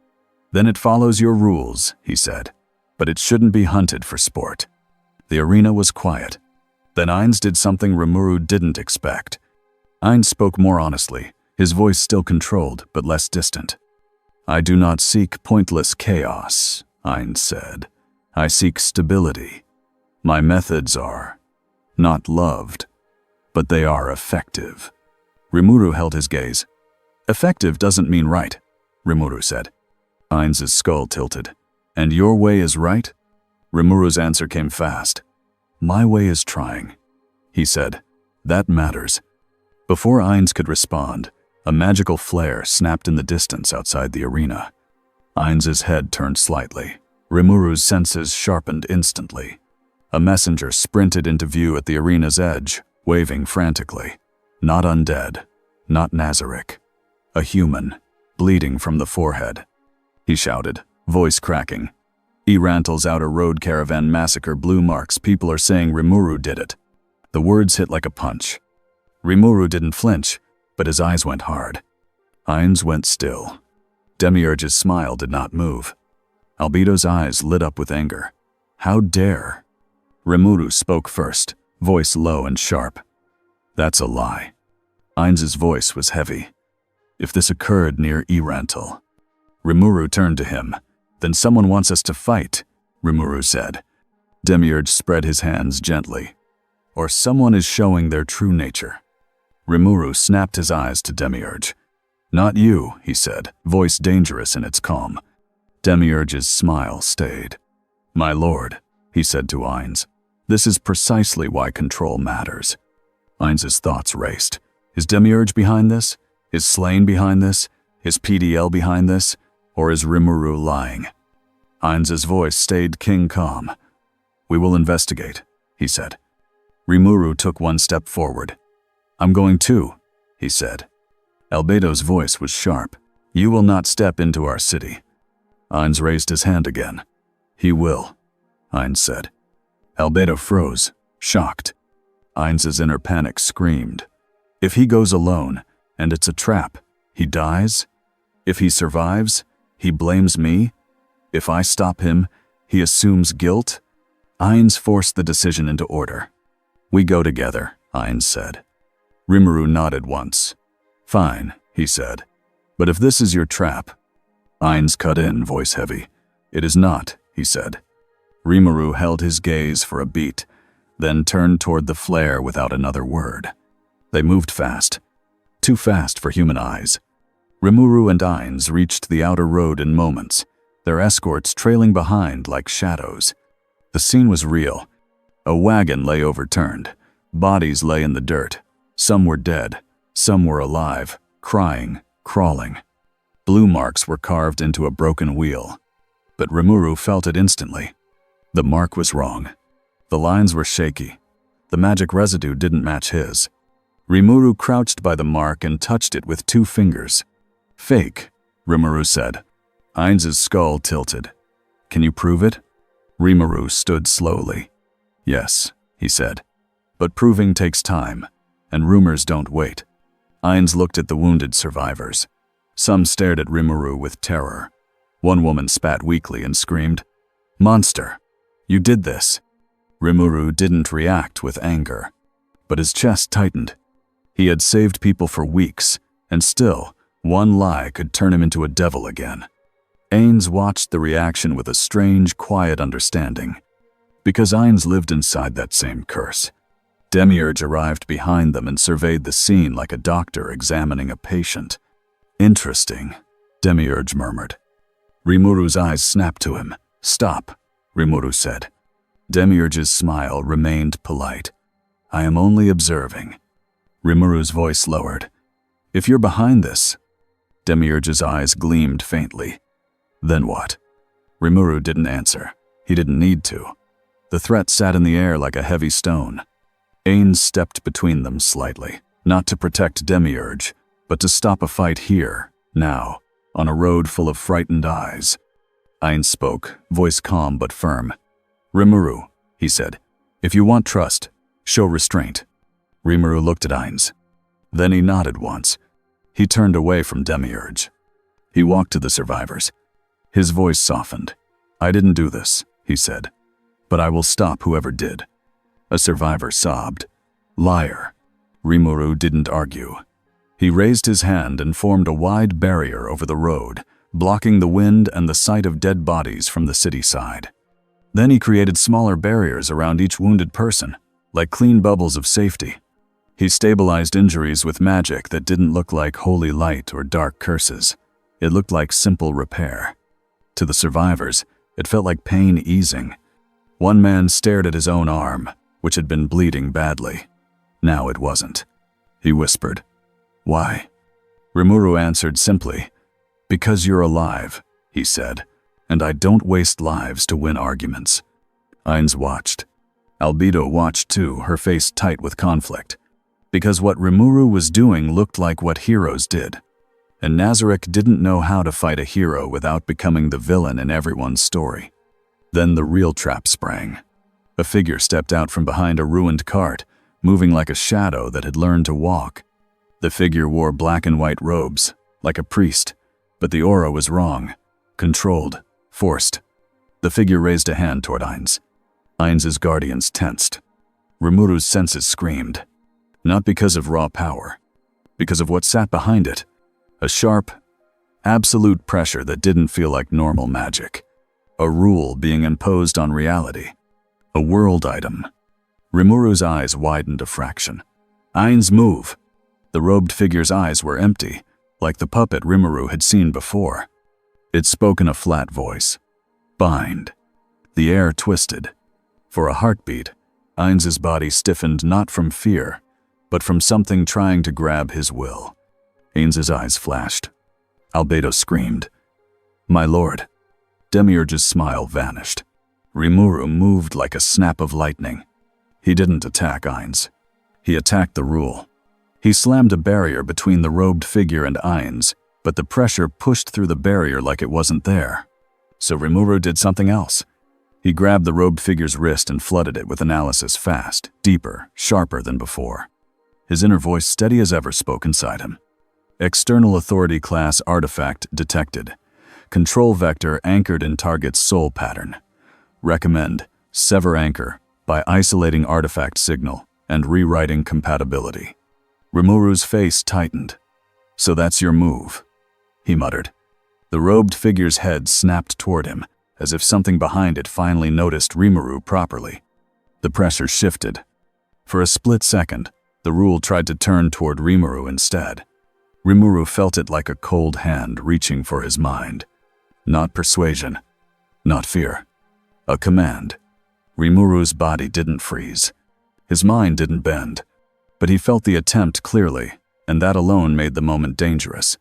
Then it follows your rules, he said. But it shouldn't be hunted for sport. The arena was quiet. Then Ainz did something Rimuru didn't expect. Ainz spoke more honestly, his voice still controlled but less distant. I do not seek pointless chaos, Ainz said. I seek stability. My methods are not loved, but they are effective. Rimuru held his gaze. Effective doesn't mean right, Rimuru said. Ainz's skull tilted. And your way is right? Rimuru's answer came fast. My way is trying, he said. That matters. Before Ainz could respond, a magical flare snapped in the distance outside the arena. Ainz's head turned slightly. Rimuru's senses sharpened instantly. A messenger sprinted into view at the arena's edge, waving frantically. Not undead, not Nazarick. A human, bleeding from the forehead. He shouted, voice cracking. Erantal's outer road caravan massacre blue marks. People are saying Rimuru did it. The words hit like a punch. Rimuru didn't flinch, but his eyes went hard. Ainz went still. Demiurge's smile did not move. Albedo's eyes lit up with anger. How dare? Rimuru spoke first, voice low and sharp. That's a lie. Ainz's voice was heavy. If this occurred near Erantal. Rimuru turned to him. Then someone wants us to fight, Rimuru said. Demiurge spread his hands gently. Or someone is showing their true nature. Rimuru snapped his eyes to Demiurge. Not you, he said, voice dangerous in its calm. Demiurge's smile stayed. My lord, he said to Ainz, this is precisely why control matters. Ainz's thoughts raced. Is Demiurge behind this? Is Slain behind this? Is PDL behind this? Or is Rimuru lying? Ainz's voice stayed king calm. We will investigate, he said. Rimuru took one step forward. I'm going too, he said. Albedo's voice was sharp. You will not step into our city. Ainz raised his hand again. He will, Ainz said. Albedo froze, shocked. Ainz's inner panic screamed. If he goes alone, and it's a trap, he dies? If he survives, he blames me? If I stop him, he assumes guilt? Ainz forced the decision into order. We go together, Ainz said. Rimuru nodded once. Fine, he said. But if this is your trap… Ainz cut in, voice heavy. It is not, he said. Rimuru held his gaze for a beat, then turned toward the flare without another word. They moved fast. Too fast for human eyes. Rimuru and Ainz reached the outer road in moments, their escorts trailing behind like shadows. The scene was real. A wagon lay overturned. Bodies lay in the dirt. Some were dead. Some were alive, crying, crawling. Blue marks were carved into a broken wheel. But Rimuru felt it instantly. The mark was wrong. The lines were shaky. The magic residue didn't match his. Rimuru crouched by the mark and touched it with 2 fingers. Fake, Rimuru said. Ainz's skull tilted. Can you prove it? Rimuru stood slowly. Yes, he said. But proving takes time, and rumors don't wait. Ainz looked at the wounded survivors. Some stared at Rimuru with terror. One woman spat weakly and screamed, Monster! You did this! Rimuru didn't react with anger, but his chest tightened. He had saved people for weeks, and still, one lie could turn him into a devil again. Ains watched the reaction with a strange, quiet understanding. Because Ains lived inside that same curse. Demiurge arrived behind them and surveyed the scene like a doctor examining a patient. "Interesting," Demiurge murmured. Rimuru's eyes snapped to him. "Stop," Rimuru said. Demiurge's smile remained polite. "I am only observing." Rimuru's voice lowered. "If you're behind this..." Demiurge's eyes gleamed faintly. "Then what?" Rimuru didn't answer. He didn't need to. The threat sat in the air like a heavy stone. Ains stepped between them slightly, not to protect Demiurge, but to stop a fight here, now, on a road full of frightened eyes. Ains spoke, voice calm but firm. "Rimuru," he said, "if you want trust, show restraint." Rimuru looked at Ains. Then he nodded once. He turned away from Demiurge. He walked to the survivors. His voice softened. "I didn't do this," he said, "but I will stop whoever did." A survivor sobbed. "Liar." Rimuru didn't argue. He raised his hand and formed a wide barrier over the road, blocking the wind and the sight of dead bodies from the city side. Then he created smaller barriers around each wounded person, like clean bubbles of safety. He stabilized injuries with magic that didn't look like holy light or dark curses. It looked like simple repair. To the survivors, it felt like pain easing. One man stared at his own arm, which had been bleeding badly. Now it wasn't. He whispered, "Why?" Rimuru answered simply, "Because you're alive," he said, "and I don't waste lives to win arguments." Ains watched. Albedo watched too, her face tight with conflict. Because what Rimuru was doing looked like what heroes did. And Nazarick didn't know how to fight a hero without becoming the villain in everyone's story. Then the real trap sprang. A figure stepped out from behind a ruined cart, moving like a shadow that had learned to walk. The figure wore black and white robes, like a priest, but the aura was wrong, controlled, forced. The figure raised a hand toward Ains. Ains's guardians tensed. Rimuru's senses screamed. Not because of raw power, because of what sat behind it. A sharp, absolute pressure that didn't feel like normal magic. A rule being imposed on reality. A world item. Rimuru's eyes widened a fraction. "Ains, move!" The robed figure's eyes were empty, like the puppet Rimuru had seen before. It spoke in a flat voice. "Bind." The air twisted. For a heartbeat, Ains's body stiffened not from fear, but from something trying to grab his will. Ains's eyes flashed. Albedo screamed. "My lord." Demiurge's smile vanished. Rimuru moved like a snap of lightning. He didn't attack Ains. He attacked the rule. He slammed a barrier between the robed figure and Ains, but the pressure pushed through the barrier like it wasn't there. So Rimuru did something else. He grabbed the robed figure's wrist and flooded it with analysis fast, deeper, sharper than before. His inner voice, steady as ever, spoke inside him. External authority class artifact detected. Control vector anchored in target's soul pattern. Recommend sever anchor by isolating artifact signal and rewriting compatibility. Rimuru's face tightened. "So that's your move," he muttered. The robed figure's head snapped toward him, as if something behind it finally noticed Rimuru properly. The pressure shifted. For a split second, the rule tried to turn toward Rimuru instead. Rimuru felt it like a cold hand reaching for his mind. Not persuasion, not fear. A command. Rimuru's body didn't freeze. His mind didn't bend. But he felt the attempt clearly, and that alone made the moment dangerous.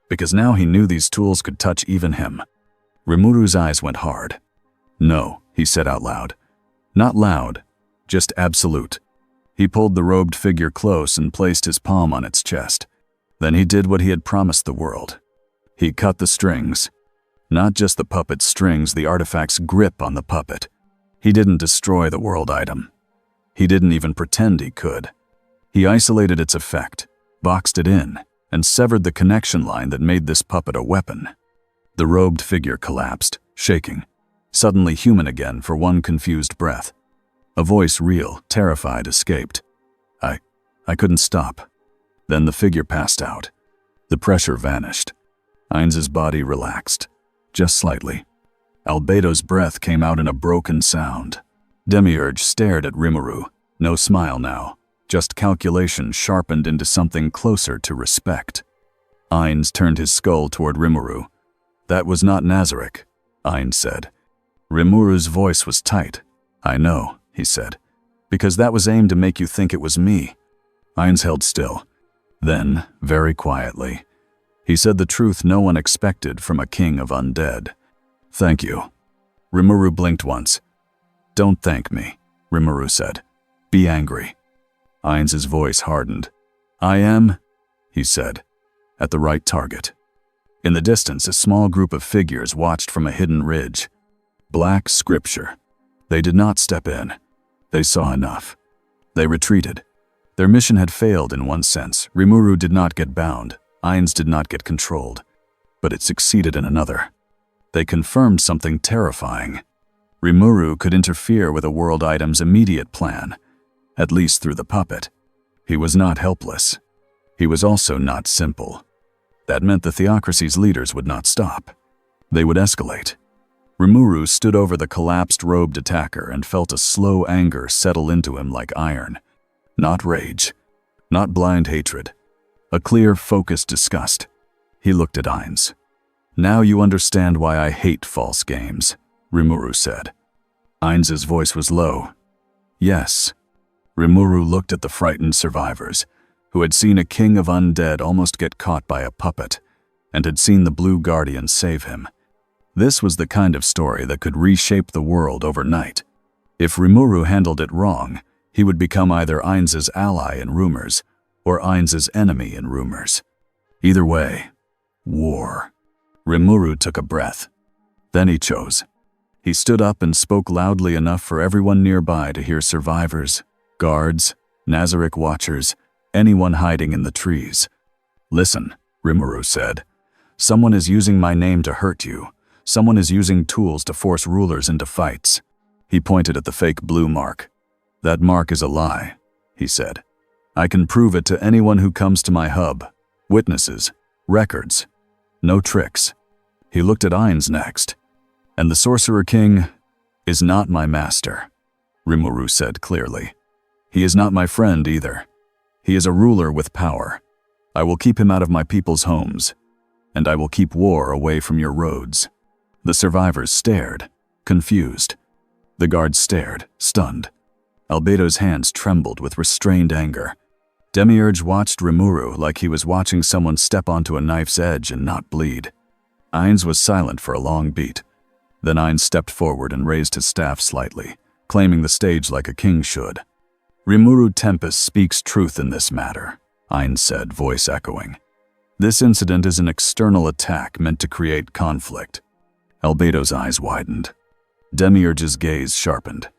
Because now he knew these tools could touch even him. Rimuru's eyes went hard. "No," he said out loud. Not loud, just absolute. He pulled the robed figure close and placed his palm on its chest. Then he did what he had promised the world. He cut the strings. Not just the puppet's strings, the artifact's grip on the puppet. He didn't destroy the world item. He didn't even pretend he could. He isolated its effect, boxed it in, and severed the connection line that made this puppet a weapon. The robed figure collapsed, shaking, suddenly human again for one confused breath. A voice, real, terrified, escaped. I couldn't stop." Then the figure passed out. The pressure vanished. Ains's body relaxed. just slightly. Albedo's breath came out in a broken sound. Demiurge stared at Rimuru. No smile now, just calculation sharpened into something closer to respect. Ainz turned his skull toward Rimuru. "That was not Nazarick," Ainz said. Rimuru's voice was tight. "I know," he said, "because that was aimed to make you think it was me." Ainz held still. Then, very quietly, he said the truth no one expected from a king of undead. "Thank you." Rimuru blinked once. "Don't thank me," Rimuru said. "Be angry." Ainz's voice hardened. "I am," he said, "at the right target." In the distance, a small group of figures watched from a hidden ridge. Black scripture. They did not step in. They saw enough. They retreated. Their mission had failed in one sense. Rimuru did not get bound. Ainz did not get controlled. But it succeeded in another. They confirmed something terrifying. Rimuru could interfere with a world item's immediate plan, at least through the puppet. He was not helpless. He was also not simple. That meant the theocracy's leaders would not stop. They would escalate. Rimuru stood over the collapsed robed attacker and felt a slow anger settle into him like iron. Not rage, not blind hatred, a clear, focused disgust. He looked at Ainz. "Now you understand why I hate false games," Rimuru said. Ainz's voice was low. "Yes." Rimuru looked at the frightened survivors, who had seen a king of undead almost get caught by a puppet, and had seen the Blue Guardian save him. This was the kind of story that could reshape the world overnight. If Rimuru handled it wrong, he would become either Ainz's ally in rumors or Ainz's enemy in rumors. Either way, war. Rimuru took a breath. Then he chose. He stood up and spoke loudly enough for everyone nearby to hear survivors, guards, Nazarick watchers, anyone hiding in the trees. "Listen," Rimuru said. "Someone is using my name to hurt you. Someone is using tools to force rulers into fights." He pointed at the fake blue mark. "That mark is a lie," he said. "I can prove it to anyone who comes to my hub. Witnesses, records, no tricks." He looked at Ainz next. "And the Sorcerer King is not my master," Rimuru said clearly. "He is not my friend either. He is a ruler with power. I will keep him out of my people's homes, and I will keep war away from your roads." The survivors stared, confused. The guards stared, stunned. Albedo's hands trembled with restrained anger. Demiurge watched Rimuru like he was watching someone step onto a knife's edge and not bleed. Ainz was silent for a long beat. Then Ainz stepped forward and raised his staff slightly, claiming the stage like a king should. "Rimuru Tempest speaks truth in this matter," Ainz said, voice echoing. "This incident is an external attack meant to create conflict." Albedo's eyes widened. Demiurge's gaze sharpened.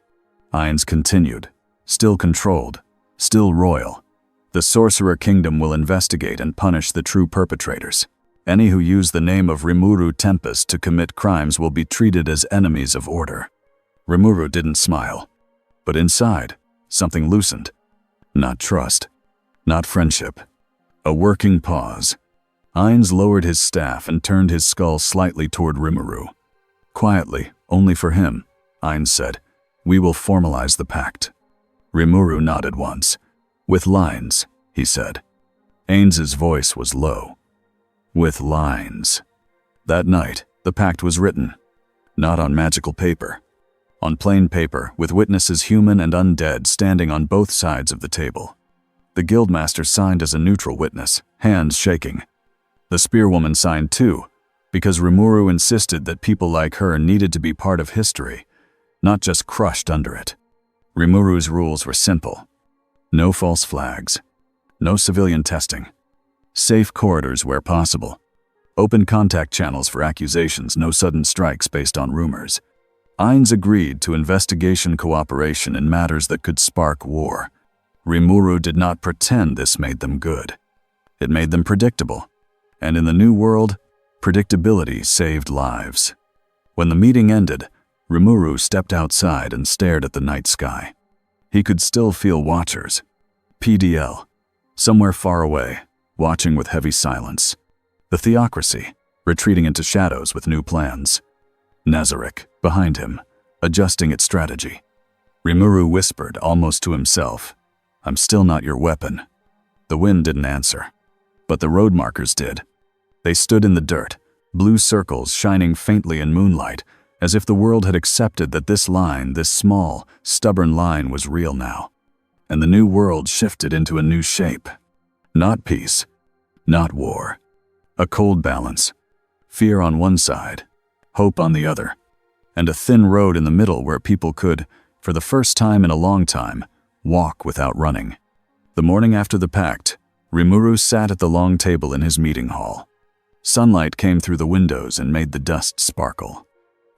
Ainz continued, still controlled, still royal. "The Sorcerer Kingdom will investigate and punish the true perpetrators. Any who use the name of Rimuru Tempest to commit crimes will be treated as enemies of order." Rimuru didn't smile, but inside, something loosened. Not trust, not friendship. A working pause. Ainz lowered his staff and turned his skull slightly toward Rimuru. "Quietly, only for him," Ainz said. "We will formalize the pact." Rimuru nodded once. "With lines," he said. Ainz's voice was low. "With lines." That night, the pact was written. Not on magical paper. On plain paper, with witnesses human and undead standing on both sides of the table. The guildmaster signed as a neutral witness, hands shaking. The spearwoman signed too, because Rimuru insisted that people like her needed to be part of history, not just crushed under it. Rimuru's rules were simple. No false flags. No civilian testing. Safe corridors where possible. Open contact channels for accusations, no sudden strikes based on rumors. Ainz agreed to investigation cooperation in matters that could spark war. Rimuru did not pretend this made them good. It made them predictable. And in the new world, predictability saved lives. When the meeting ended, Rimuru stepped outside and stared at the night sky. He could still feel watchers. PDL. Somewhere far away, watching with heavy silence. The theocracy. retreating into shadows with new plans. Nazarick, behind him, adjusting its strategy. Rimuru whispered, almost to himself, "I'm still not your weapon." The wind didn't answer, but the road markers did. They stood in the dirt, blue circles shining faintly in moonlight, as if the world had accepted that this line, this small, stubborn line, was real now. And the new world shifted into a new shape. Not peace, not war. A cold balance. Fear on one side, hope on the other, and a thin road in the middle where people could, for the first time in a long time, walk without running. The morning after the pact, Rimuru sat at the long table in his meeting hall. Sunlight came through the windows and made the dust sparkle.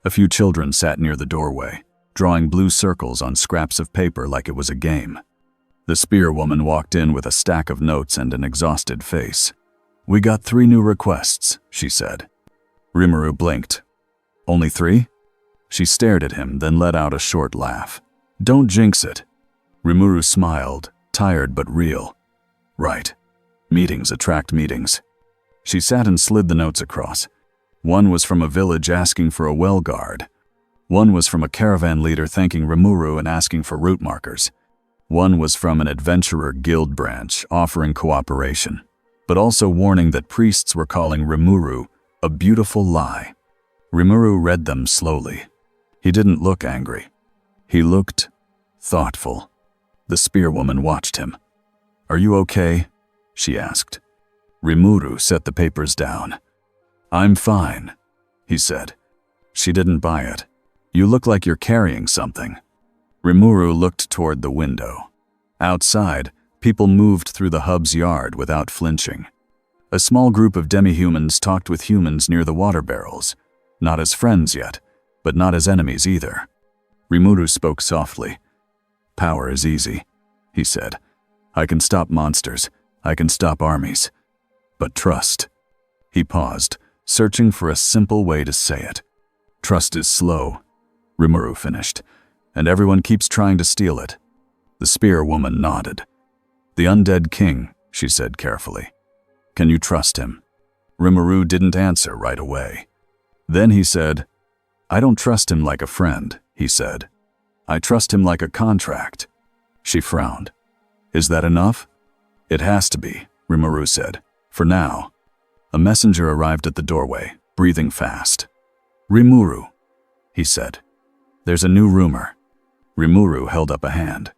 A few children sat near the doorway, drawing blue circles on scraps of paper like it was a game. The spear woman walked in with a stack of notes and an exhausted face. "We got 3 new requests," she said. Rimuru blinked. "Only 3? She stared at him, then let out a short laugh. "Don't jinx it." Rimuru smiled, tired but real. "Right. Meetings attract meetings." She sat and slid the notes across. One was from a village asking for a well guard. One was from a caravan leader thanking Rimuru and asking for route markers. One was from an adventurer guild branch offering cooperation, but also warning that priests were calling Rimuru a beautiful lie. Rimuru read them slowly. He didn't look angry. He looked thoughtful. The spearwoman watched him. "Are you okay?" she asked. Rimuru set the papers down. "I'm fine," he said. She didn't buy it. "You look like you're carrying something." Rimuru looked toward the window. Outside, people moved through the hub's yard without flinching. A small group of demi-humans talked with humans near the water barrels, not as friends yet, but not as enemies either. Rimuru spoke softly. "Power is easy," he said. "I can stop monsters. I can stop armies. But trust." He paused, searching for a simple way to say it. "Trust is slow," Rimuru finished, "and everyone keeps trying to steal it." The spear woman nodded. "The undead king," she said carefully. "Can you trust him?" Rimuru didn't answer right away. Then he said, "I don't trust him like a friend," he said. "I trust him like a contract." She frowned. "Is that enough?" "It has to be," Rimuru said. "For now." A messenger arrived at the doorway, breathing fast. "Rimuru," he said. "There's a new rumor." Rimuru held up a hand.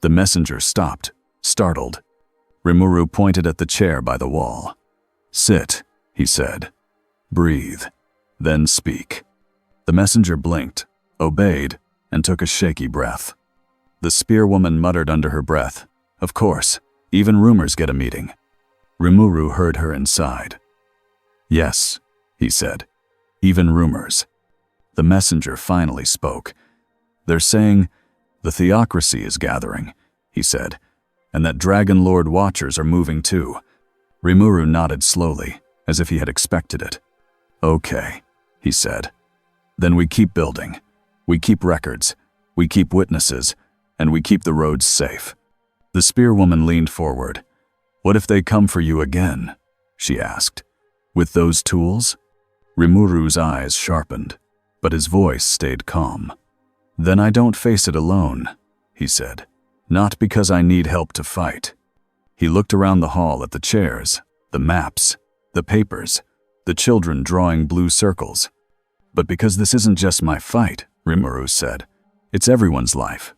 The messenger stopped, startled. Rimuru pointed at the chair by the wall. "Sit," he said. "Breathe, then speak." The messenger blinked, obeyed, and took a shaky breath. The spearwoman muttered under her breath, "Of course, even rumors get a meeting." Rimuru heard her inside. "Yes," he said, "even rumors." The messenger finally spoke. "They're saying the theocracy is gathering," he said, "and that Dragon Lord Watchers are moving too." Rimuru nodded slowly, as if he had expected it. "Okay," he said. "Then we keep building. We keep records. We keep witnesses. And we keep the roads safe." The spearwoman leaned forward. "What if they come for you again?" she asked. "With those tools?" Rimuru's eyes sharpened, but his voice stayed calm. "Then I don't face it alone," he said. "Not because I need help to fight." He looked around the hall at the chairs, the maps, the papers, the children drawing blue circles. "But because this isn't just my fight," Rimuru said. "It's everyone's life."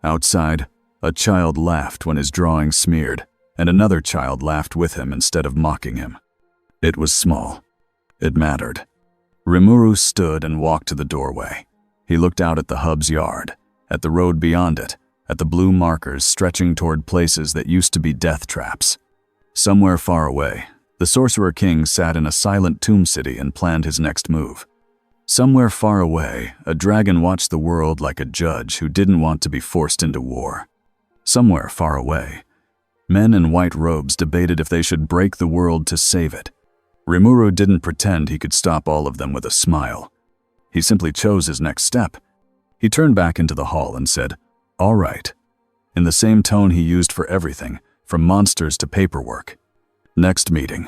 Outside, a child laughed when his drawing smeared, and another child laughed with him instead of mocking him. It was small. It mattered. Rimuru stood and walked to the doorway. He looked out at the hub's yard, at the road beyond it, at the blue markers stretching toward places that used to be death traps. Somewhere far away, the Sorcerer King sat in a silent tomb city and planned his next move. Somewhere far away, a dragon watched the world like a judge who didn't want to be forced into war. Somewhere far away, men in white robes debated if they should break the world to save it. Rimuru didn't pretend he could stop all of them with a smile. He simply chose his next step. He turned back into the hall and said, "All right," in the same tone he used for everything, from monsters to paperwork. "Next meeting."